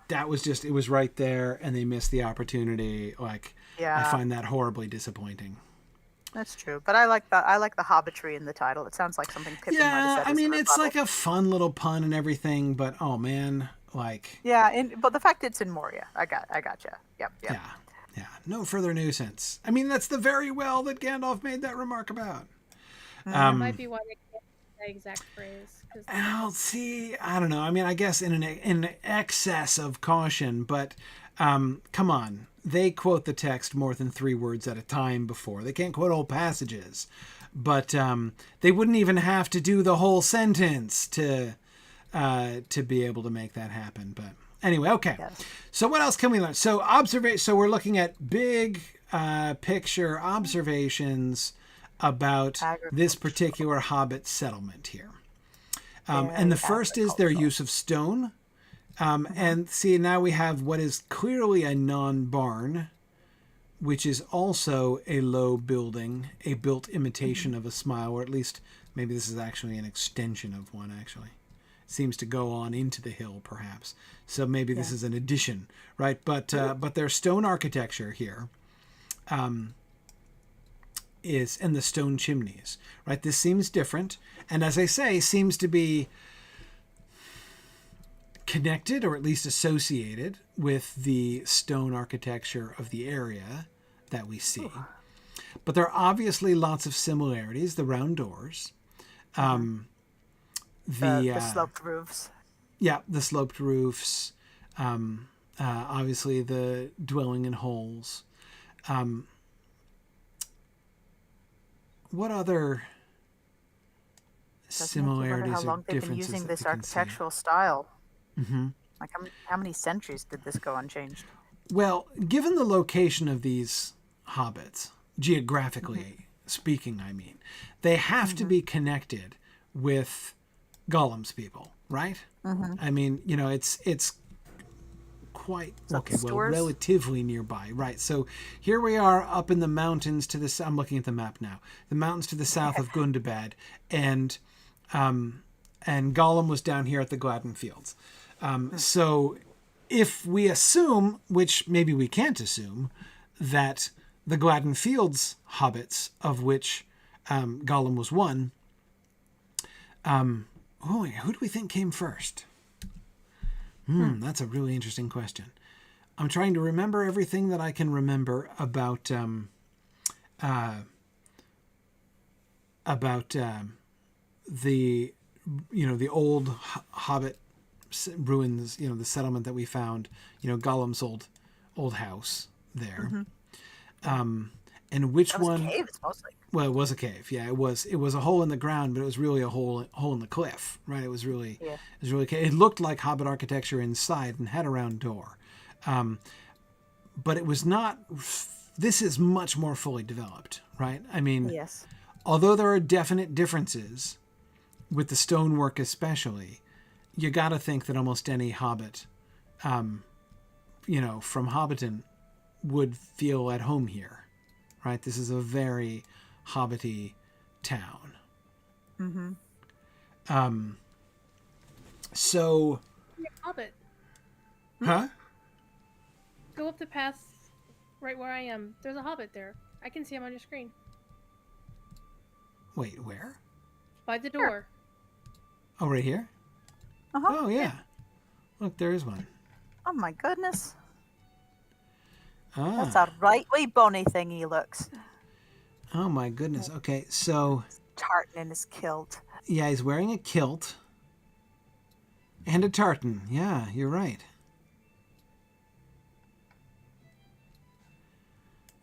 that was just, it was right there and they missed the opportunity. Like I find that horribly disappointing. That's true, but I like the hobbitry in the title. It sounds like something Pippin might have said. I mean, it's like a fun little pun and everything, but oh man, like but the fact it's in Moria, I gotcha. Yep. Yeah, no further nuisance. I mean, that's the very well that Gandalf made that remark about. That might be why they can't use that exact phrase. See, I don't know. I mean, I guess in an excess of caution, but come on. They quote the text more than 3 words at a time before. They can't quote whole passages. But they wouldn't even have to do the whole sentence to be able to make that happen. But anyway, okay. Yes. So what else can we learn? So So we're looking at big picture observations about this particular Hobbit settlement here. And the first is their use of stone. And see, now we have what is clearly a non-barn, which is also a low building, a built imitation of a smile, or at least Maybe this is actually an extension of one, actually. Seems to go on into the hill, perhaps. So maybe this is an addition, right? But their stone architecture here is, and the stone chimneys, right? This seems different. And as I say, seems to be connected or at least associated with the stone architecture of the area that we see. But there are obviously lots of similarities. The round doors, The sloped roofs. Yeah, the sloped roofs. Obviously, the dwelling in holes. What other similarities how or long they've been differences using that this we can see? architectural style. Mm-hmm. Like how many centuries did this go unchanged? Well, given the location of these hobbits, geographically speaking, I mean, they have to be connected with Gollum's people, right? I mean, you know, it's quite relatively nearby, right? So here we are up in the mountains to the. I'm looking at the map now. The mountains to the south of Gundabad, and Gollum was down here at the Gladden Fields. So if we assume, which maybe we can't assume, that the Gladden Fields hobbits, of which Gollum was one, who do we think came first? That's a really interesting question. I'm trying to remember everything that I can remember about the old Hobbit ruins, the settlement that we found, Gollum's old house there. And which That was one? a cave, it's mostly. Well, it was a cave. Yeah, it was a hole in the ground, but it was really a hole in the cliff, right? It was really it looked like Hobbit architecture inside and had a round door. But it was not. This is much more fully developed, right? I mean, yes. Although there are definite differences with the stonework, especially, you got to think that almost any Hobbit, from Hobbiton, would feel at home here, right? This is a very Hobbity town. So. Hobbit. Huh? Go up the path right where I am. There's a hobbit there. I can see him on your screen. Wait, where? By the door. Oh, right here? Oh, yeah. Look, there is one. Oh, my goodness. Ah. That's a right wee bony thing he looks. Oh, my goodness. Okay, so... Tartan in his kilt. Yeah, he's wearing a kilt. And a tartan. Yeah, you're right.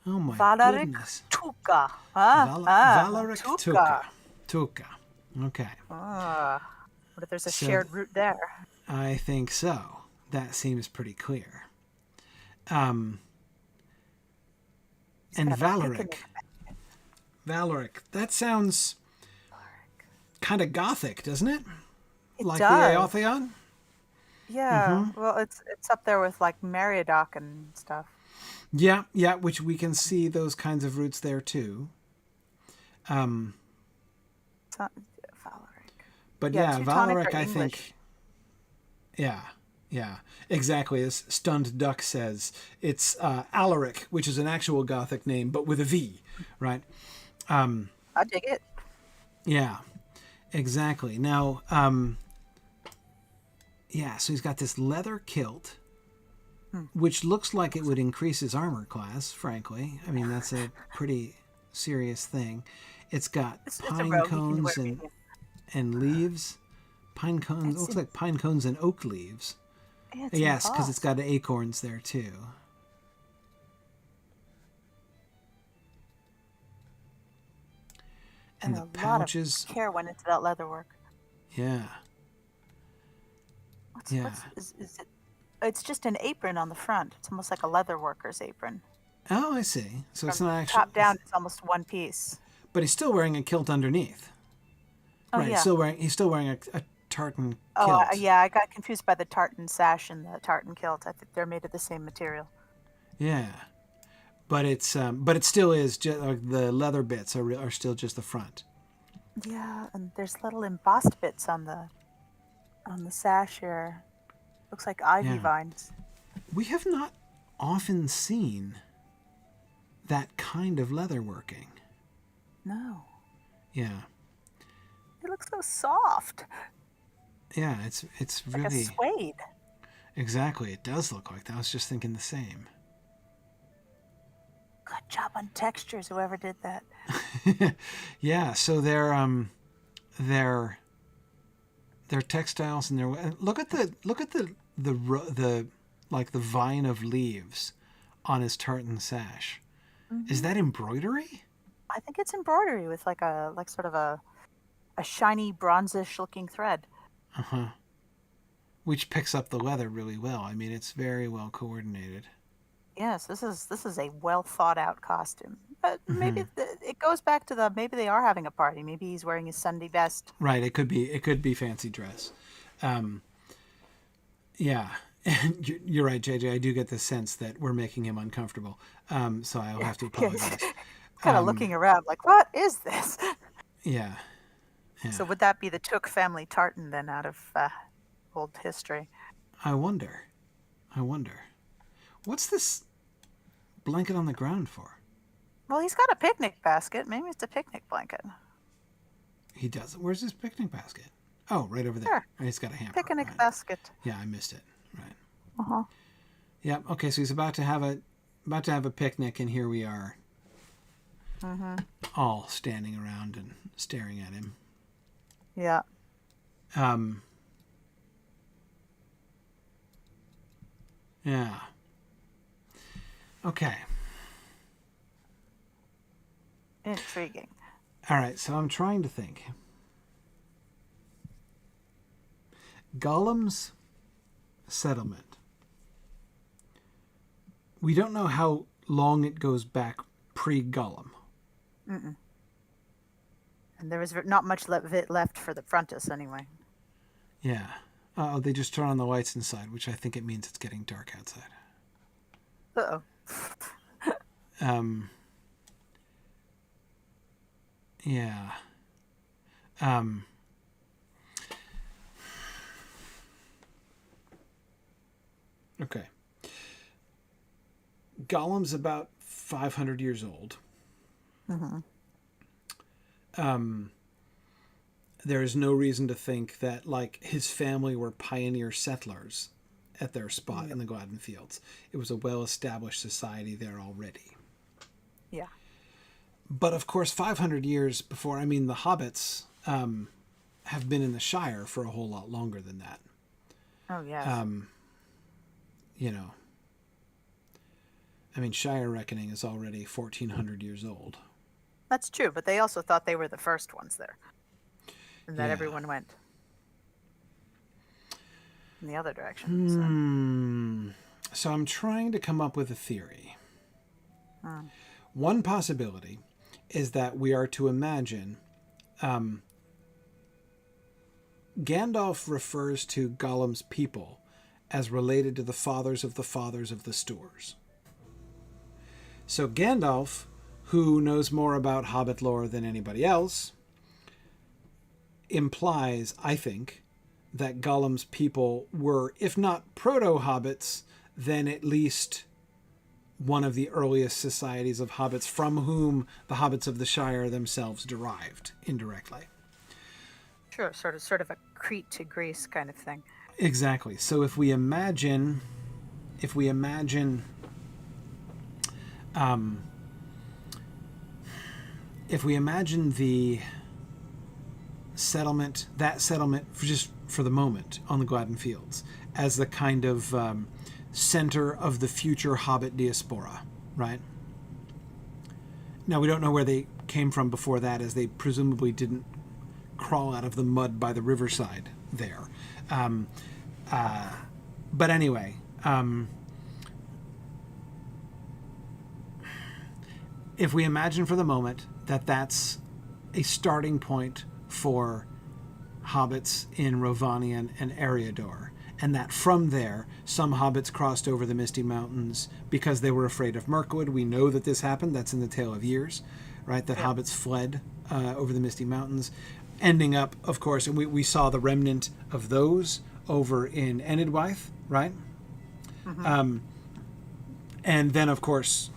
Oh my goodness. Tuka. Valeric Tuka. Tuka. Okay. What if there's a shared root there? I think so. That seems pretty clear. And Valeric. Valeric. That sounds kind of gothic, doesn't it? Like does. the Aotheon? Yeah. Well, it's up there with like Meriadoc and stuff. Yeah, which we can see those kinds of roots there too. Valeric. But Valeric, I think. Yeah, exactly. As Stunned Duck says, it's Alaric, which is an actual Gothic name, but with a V, right? I dig it. Yeah, exactly. Now, so he's got this leather kilt, which looks like it would increase his armor class, frankly. I mean, that's a pretty serious thing. It's got pine cones and leaves. Pine cones. It looks like pine cones and oak leaves. Yes, because it's got acorns there too. And the pouches. A lot of care went into that leather work. Yeah. Is it? It's just an apron on the front. It's almost like a leather worker's apron. Oh, I see. So it's not actually top down. It's almost one piece. But he's still wearing a kilt underneath. Oh, right. Yeah. He's still wearing a tartan kilt. Oh, yeah. I got confused by the tartan sash and the tartan kilt. I think they're made of the same material. Yeah. But it still is just the leather bits are still just the front. Yeah, and there's little embossed bits on the sash here. Looks like ivy Yeah. vines. We have not often seen that kind of leather working. No. Yeah. It looks so soft. Yeah, it's Like a really suede. exactly. It does look like that. I was just thinking the same. Good job on textures, whoever did that. Yeah, so they're textiles and they're look at the like the vine of leaves on his tartan sash. Is that embroidery? I think it's embroidery with like sort of a shiny bronzish looking thread. Uh-huh. Which picks up the leather really well. I mean, it's very well coordinated. Yes, this is a well thought out costume. But maybe it goes back to maybe they are having a party. Maybe he's wearing his Sunday best. Right, it could be fancy dress. Yeah. And you're right, JJ. I do get the sense that we're making him uncomfortable. So I'll have to apologize. Kind of looking around like, what is this? Yeah. Yeah. So would that be the Took family tartan then out of old history? I wonder. What's this blanket on the ground for? Well, he's got a picnic basket. Maybe it's a picnic blanket. He does. Where's his picnic basket? Oh, right over there. Sure. He's got a hamper. Picnic right. basket. Yeah, I missed it. Right. Uh-huh. Yeah. Okay. So he's about to have a picnic, and here we are, all standing around and staring at him. Yeah. Yeah. Okay. Intriguing. All right. So I'm trying to think. Gollum's settlement. We don't know how long it goes back pre-Gollum. And there was not much left for the frontis anyway. Yeah. Oh, they just turn on the lights inside, which I think it means it's getting dark outside. Uh-oh. Yeah. Okay. Gollum's about 500 years old. There is no reason to think that, like, his family were pioneer settlers at their spot in the Gladden Fields. It was a well-established society there already. Yeah. But, of course, 500 years before, I mean, the hobbits have been in the Shire for a whole lot longer than that. Oh, yes. You know, I mean, Shire reckoning is already 1,400 years old. That's true, but they also thought they were the first ones there. And that Yeah. everyone went in the other direction. So I'm trying to come up with a theory. One possibility is that we are to imagine Gandalf refers to Gollum's people as related to the fathers of the Stoors. So Gandalf, who knows more about Hobbit lore than anybody else, implies, I think, that Gollum's people were, if not proto-hobbits, then at least one of the earliest societies of hobbits from whom the hobbits of the Shire themselves derived indirectly. Sure, sort of a Crete to Greece kind of thing. Exactly. So if we imagine the settlement, just for the moment on the Gladden Fields, as the kind of center of the future Hobbit diaspora, right? Now, we don't know where they came from before that, as they presumably didn't crawl out of the mud by the riverside there. But anyway, if we imagine for the moment that that's a starting point for hobbits in Rovanian and Eriador, and that from there some hobbits crossed over the Misty Mountains because they were afraid of Mirkwood. We know that this happened. That's in the Tale of Years. right? That hobbits fled over the Misty Mountains, ending up, of course, and we saw the remnant of those over in Enidwaith, right? And then, of course,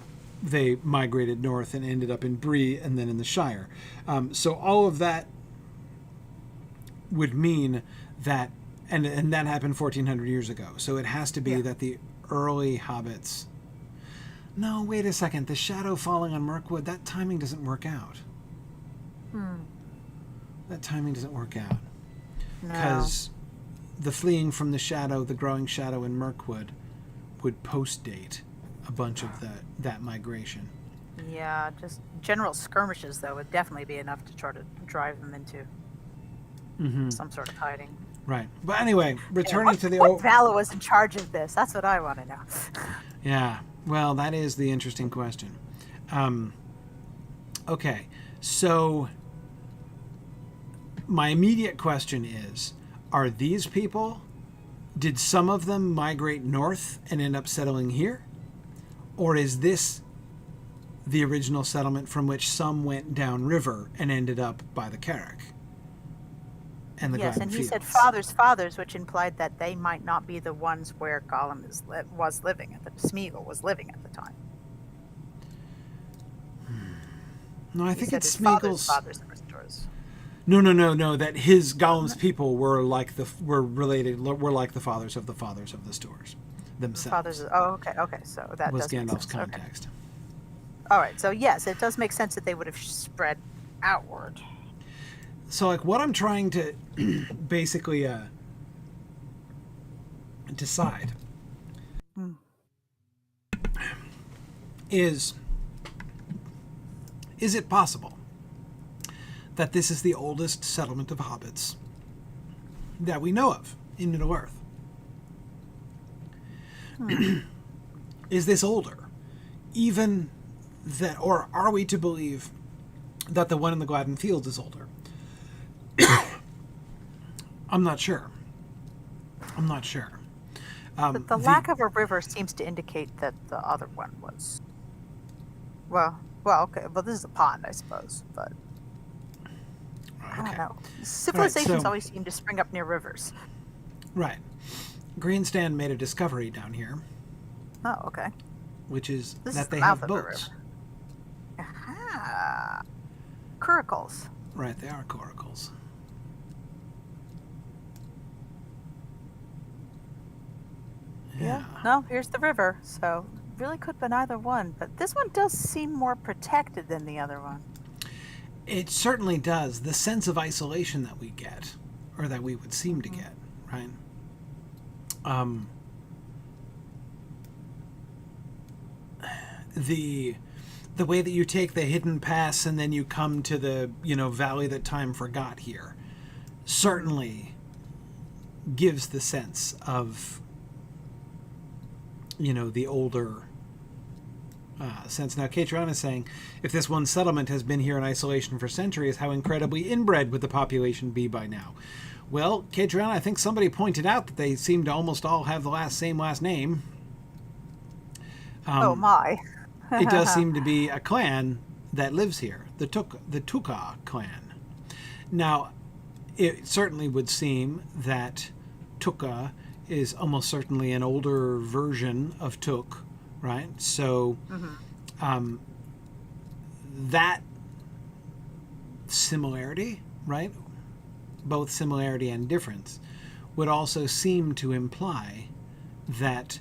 they migrated north and ended up in Bree and then in the Shire. So all of that would mean that, and that happened 1,400 years ago. So it has to be that the early hobbits... No, wait a second. The shadow falling on Mirkwood, that timing doesn't work out. That timing doesn't work out. Because the fleeing from the shadow, the growing shadow in Mirkwood, would post-date a bunch of that migration. Yeah, just general skirmishes, though, would definitely be enough to try to drive them into some sort of hiding. Right. But anyway, returning to the what Vala was in charge of this? That's what I want to know. Yeah. Well, that is the interesting question. Okay. So my immediate question is, are these people, did some of them migrate north and end up settling here? Or is this the original settlement from which some went downriver and ended up by the Carrick? And the yes, Glen and he Fields? said fathers, which implied that they might not be the ones where Gollum was living at the Smeagol was living at the time. No, I think said it's his father's Smeagol's. fathers and restorers. No. That his Gollum's people were like the fathers of the stores themselves. Fathers. Okay. So that was does make Gandalf's sense. Okay. context. All right. So yes, it does make sense that they would have spread outward. So, like, what I'm trying to basically decide is it possible that this is the oldest settlement of hobbits that we know of in Middle-earth? Is this older? Even that, or are we to believe that the one in the Gladden Fields is older? I'm not sure. But the lack of a river seems to indicate that the other one was. Well, okay. Well, this is a pond, I suppose, but I don't know. Civilizations always seem to spring up near rivers. Right. Greenstand made a discovery down here. Oh, okay. Which is This that is they the have mouth of the boats. river. Aha. Curricles. Right, they are coracles. Yeah. No, here's the river. So really could have been either one, but this one does seem more protected than the other one. It certainly does. The sense of isolation that we get, or that we would seem to get, right? The way that you take the hidden pass and then you come to the, valley that time forgot here, certainly gives the sense of, the older sense. Now, Catriona is saying, if this one settlement has been here in isolation for centuries, how incredibly inbred would the population be by now? Well, Catriona, I think somebody pointed out that they seem to almost all have the same last name. Oh my. It does seem to be a clan that lives here, the Tuka clan. Now, it certainly would seem that Tuka is almost certainly an older version of Tuk, right? So that similarity, right, both similarity and difference, would also seem to imply that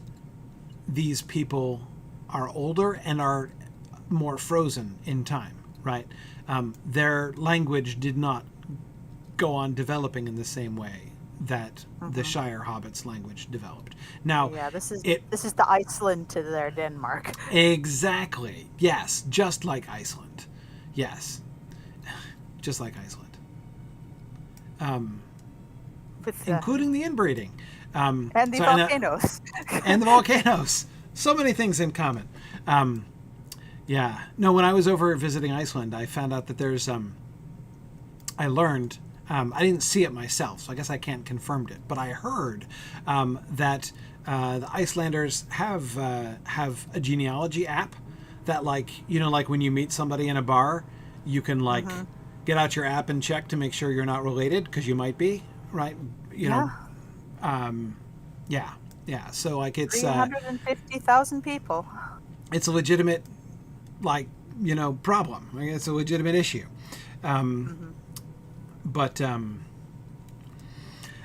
these people are older and are more frozen in time, right? Their language did not go on developing in the same way that the Shire Hobbits' language developed. Now, yeah, this is the Iceland to their Denmark. Exactly. Yes, just like Iceland. Yes, just like Iceland. Including the inbreeding. And the volcanoes. And the volcanoes. So many things in common. Yeah. No, when I was over visiting Iceland, I found out that there's, I learned, I didn't see it myself, so I guess I can't confirm it, but I heard that the Icelanders have a genealogy app that, like, you know, like when you meet somebody in a bar, you can like get out your app and check to make sure you're not related, because you might be, right? You know, yeah. So like it's 350,000 people. it's a legitimate, like, you know, problem. I mean, it's a legitimate issue. But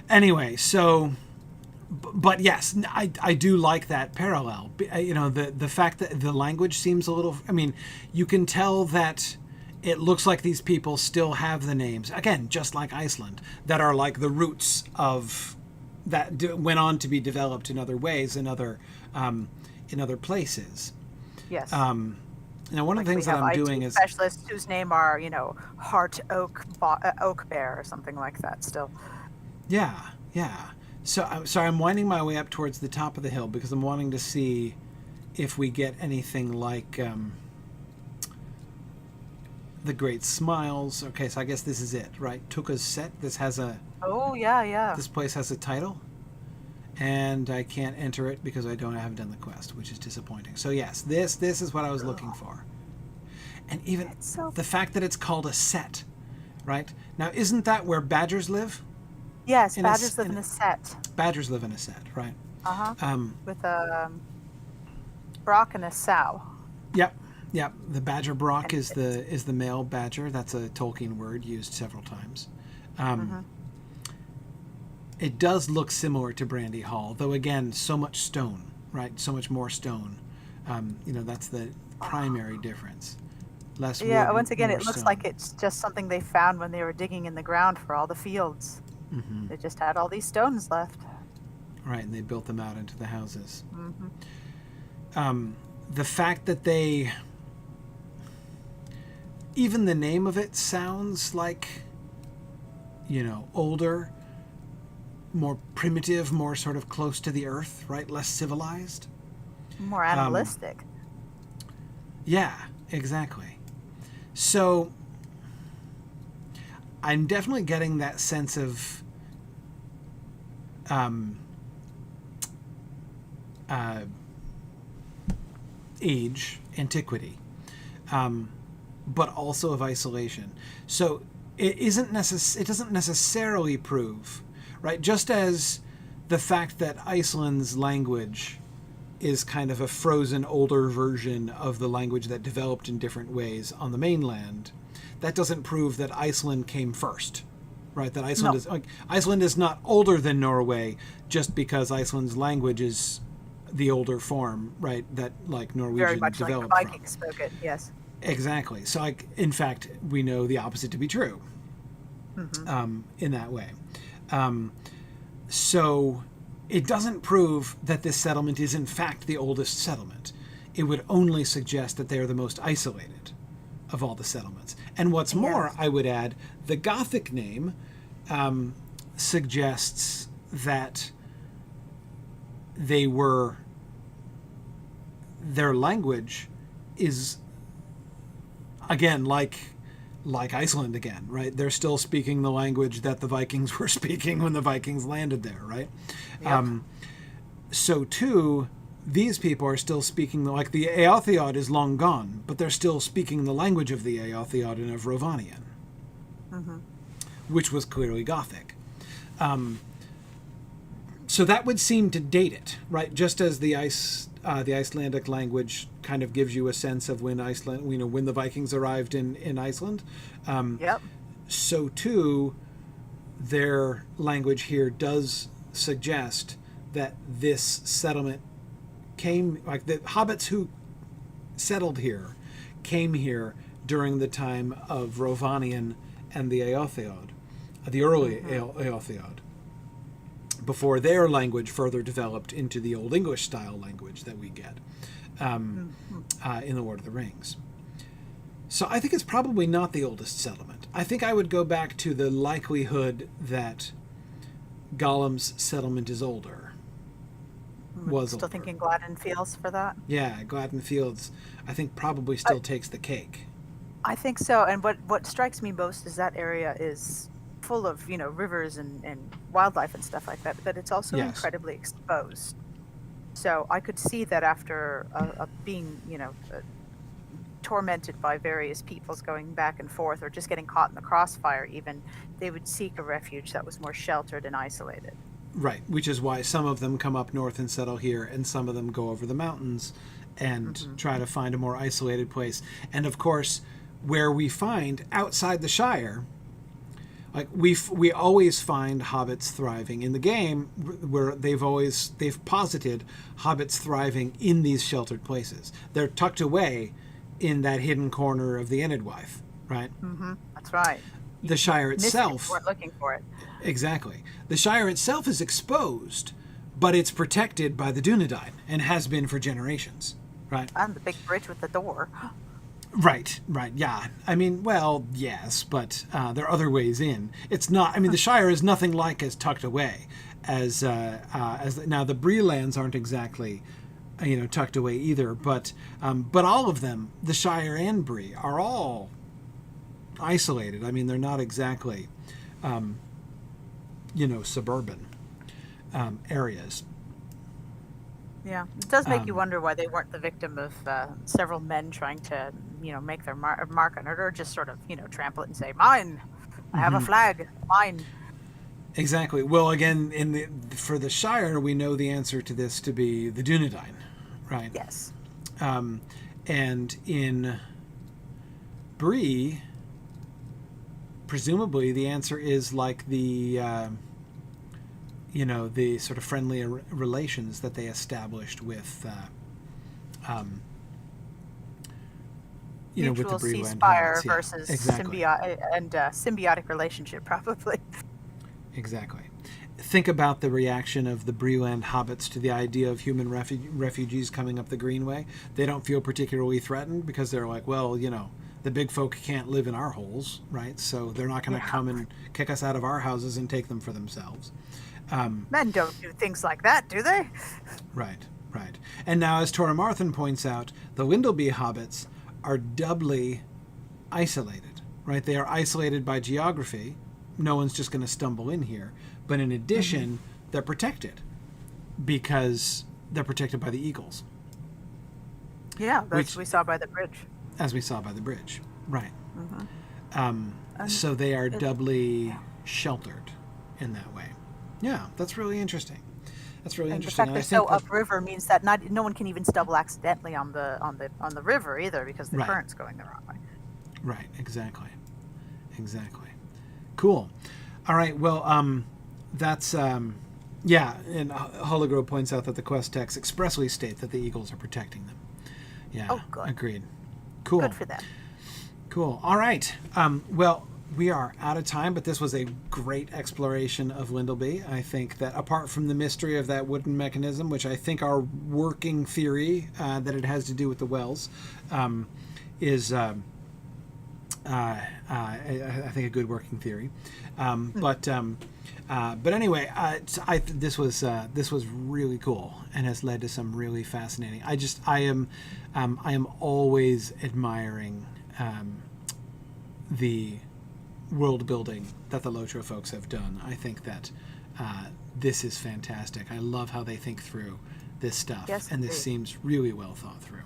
anyway, so, but yes, I do like that parallel. You know, the fact that the language seems a little, I mean, you can tell that it looks like these people still have the names, again, just like Iceland, that are like the roots of, that went on to be developed in other ways in other places. Yes. Now, one of the things that I'm doing is specialists whose name are, you know, Heart Oak Oak Bear or something like that. Still. Yeah. So I'm winding my way up towards the top of the hill because I'm wanting to see if we get anything like the Great Smiles. Okay, so I guess this is it, right? Tuka's set. This has a. Oh yeah. This place has a title, and I can't enter it because I haven't done the quest, which is disappointing. So yes, this is what I was looking for, and even the fact that it's called a set, right? Now, isn't that where badgers live? Yes, badgers live in a set. Badgers live in a set, right? With a Brock and a sow. Yep. The badger Brock is the male badger. That's a Tolkien word used several times. It does look similar to Brandy Hall, though again, so much stone, right? So much more stone. You know, that's the primary difference. Less wood, once again, it looks stone. like it's just something they found when they were digging in the ground for all the fields. They just had all these stones left. Right, and they built them out into the houses. The fact that they... Even the name of it sounds like, you know, older, more primitive, more sort of close to the earth, right? Less civilized. More animalistic. Yeah, exactly. So I'm definitely getting that sense of age, antiquity, but also of isolation. So it doesn't necessarily prove, right? Just as the fact that Iceland's language is kind of a frozen older version of the language that developed in different ways on the mainland, that doesn't prove that Iceland came first, right? That Iceland is not older than Norway just because Iceland's language is the older form, right? That like Norwegian Very much developed like the from. Vikings spoke it, yes. Exactly. So, like, in fact, we know the opposite to be true. In that way. So it doesn't prove that this settlement is in fact the oldest settlement. It would only suggest that they are the most isolated of all the settlements. And what's more, I would add, the Gothic name suggests that their language is, again, like Iceland again, right? They're still speaking the language that the Vikings were speaking when the Vikings landed there, right? Yep. So too, these people are still speaking, like the Eotheod is long gone, but they're still speaking the language of the Eotheod and of Rovanian, which was clearly Gothic. So that would seem to date it, right? Just as the Icelandic language kind of gives you a sense of when when the Vikings arrived in Iceland. So too, their language here does suggest that this settlement came, like the hobbits who settled here, came here during the time of Rovanian and the Eotheod, the early Eotheod, before their language further developed into the Old English style language that we get in the Lord of the Rings. So I think it's probably not the oldest settlement. I think I would go back to the likelihood that Gollum's settlement is older. Still thinking Gladden Fields for that? Yeah, Gladden Fields, I think probably still takes the cake. I think so. And what strikes me most is that area is full of, rivers and wildlife and stuff like that, but it's also incredibly exposed. So I could see that after being, tormented by various peoples going back and forth, or just getting caught in the crossfire even, they would seek a refuge that was more sheltered and isolated. Right, which is why some of them come up north and settle here, and some of them go over the mountains and try to find a more isolated place. And of course, where we find outside the Shire, like we always find hobbits thriving in the game, where they've posited hobbits thriving in these sheltered places. They're tucked away in that hidden corner of the Enedwaith, right? That's right. The Shire itself, we're looking for it. Exactly. The Shire itself is exposed, but it's protected by the Dunedain and has been for generations, right? And the big bridge with the door. Right, yeah. I mean, well, yes, but there are other ways in. It's not, I mean, the Shire is nothing like as tucked away as now the Bree lands aren't exactly, tucked away either, but all of them, the Shire and Bree, are all isolated. I mean, they're not exactly, suburban areas. Yeah, it does make you wonder why they weren't the victim of several men trying to, make their mark on it, or just sort of, trample it and say, "Mine, I have a flag, mine." Exactly. Well, again, for the Shire, we know the answer to this to be the Dunedain, right? Yes. And in Bree, presumably the answer is like the the sort of friendly relations that they established with with the Bree ceasefire yeah, versus exactly. symbiotic relationship, probably. Exactly. Think about the reaction of the Breeland hobbits to the idea of human refugees coming up the Greenway. They don't feel particularly threatened because they're like, well, the big folk can't live in our holes, right? So they're not going to come and kick us out of our houses and take them for themselves. Men don't do things like that, do they? Right. And now, as Tora Marthin points out, the Lyndelby hobbits are doubly isolated, right? They are isolated by geography. No one's just going to stumble in here. But in addition, they're protected because they're protected by the eagles. Yeah, which we saw by the bridge. As we saw by the bridge, right. So they are doubly sheltered in that way. Yeah, that's really interesting. And the fact they're so upriver means that no one can even stumble accidentally on the river either, because the current's going the wrong way. Right, exactly. Cool. All right, well, that's and Hologrove points out that the quest texts expressly state that the eagles are protecting them. Yeah. Oh, good. Agreed. Cool. Good for them. Cool. All right. Well, we are out of time, but this was a great exploration of Lyndelby. I think that apart from the mystery of that wooden mechanism, which I think our working theory that it has to do with the wells is, I think, a good working theory. But anyway, this was really cool and has led to some really fascinating. I am always admiring the world building that the ELOTR folks have done. I think that this is fantastic. I love how they think through this stuff, and this seems really well thought through.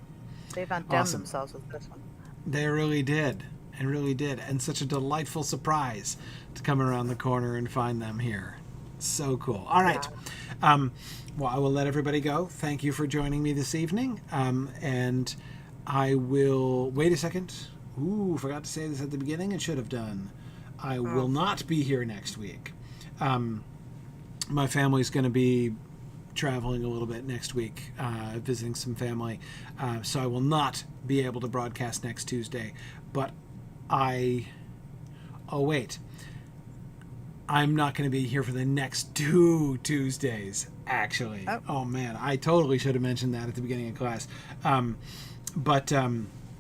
They've undone themselves with this one. They really did. And such a delightful surprise to come around the corner and find them here. So cool. All right. Well, I will let everybody go. Thank you for joining me this evening. And I will... Wait a second. Ooh, forgot to say this at the beginning and should have done. I will not be here next week. My family's going to be traveling a little bit next week, visiting some family. So I will not be able to broadcast next Tuesday. But wait. I'm not going to be here for the next 2 Tuesdays, actually. Oh man, I totally should have mentioned that at the beginning of class.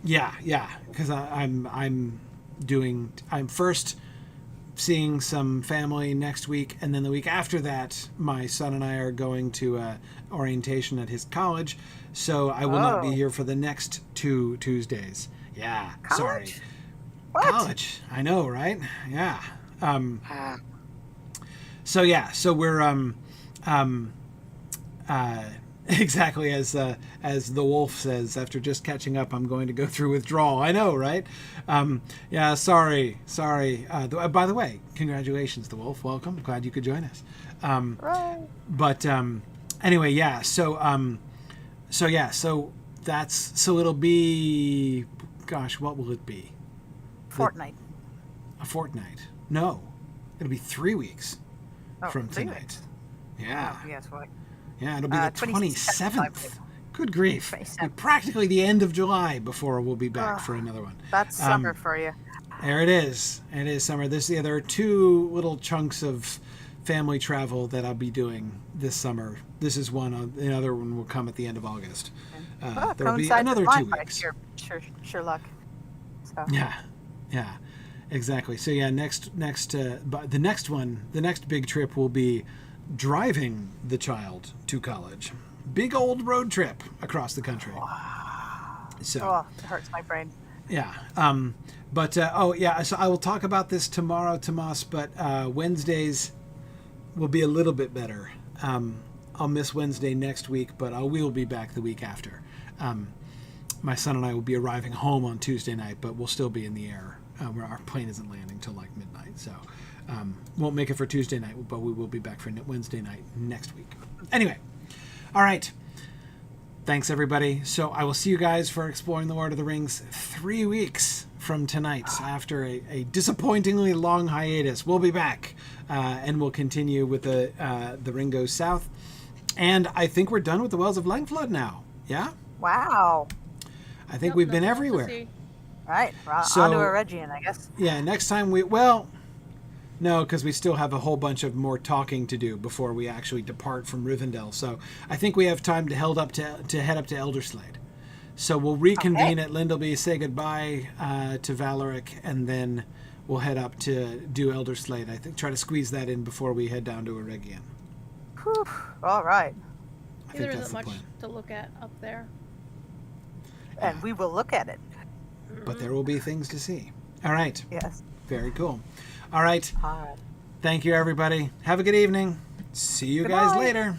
Yeah, because I'm first seeing some family next week, and then the week after that, my son and I are going to orientation at his college, so I will not be here for the next 2 Tuesdays. Yeah, college? Sorry. What? College, I know, right? Yeah. So we're Exactly as the wolf says after just catching up. I'm going to go through withdrawal. I know, right? Yeah, sorry. By the way, congratulations, the wolf. Welcome. Glad you could join us. Right. But anyway, yeah. So it'll be. Gosh, what will it be? Fortnight. A fortnight? No, it'll be 3 weeks from 3 tonight. weeks. Yeah. Oh, yes, what? Yeah, it'll be the 27th. 27th. Good grief. 27th. Practically the end of July before we'll be back for another one. That's summer for you. There it is. It is summer. There are 2 little chunks of family travel that I'll be doing this summer. This is one. The other one will come at the end of August. There'll be another 2 weeks. Sherlock. So. Yeah, exactly. So yeah, but the next big trip will be driving the child to college. Big old road trip across the country. So it hurts my brain. yeah. So I will talk about this tomorrow, Tomas, but Wednesdays will be a little bit better. I'll miss Wednesday next week, but we will be back the week after. My son and I will be arriving home on Tuesday night, but we'll still be in the air where our plane isn't landing till like midnight. So won't make it for Tuesday night, but we will be back for Wednesday night next week. Anyway, all right. Thanks, everybody. So I will see you guys for Exploring the Lord of the Rings 3 weeks from tonight after a disappointingly long hiatus. We'll be back and we'll continue with the Ring Goes South. And I think we're done with the Wells of Langflood now. Yeah? Wow. I think we've been everywhere. Right. Well, So- on to Eregion, I guess. Yeah, next time no, because we still have a whole bunch of more talking to do before we actually depart from Rivendell. So I think we have time to head up to Elderslade. So we'll reconvene at Lyndelby, say goodbye to Valeric, and then we'll head up to do Elderslade. I think try to squeeze that in before we head down to Eregion. Whew. All right. I There think that's isn't the much plan. to look at up there. And we will look at it. But there will be things to see. All right. Yes. Very cool. All right. All right. Thank you, everybody. Have a good evening. See you Good guys night. later.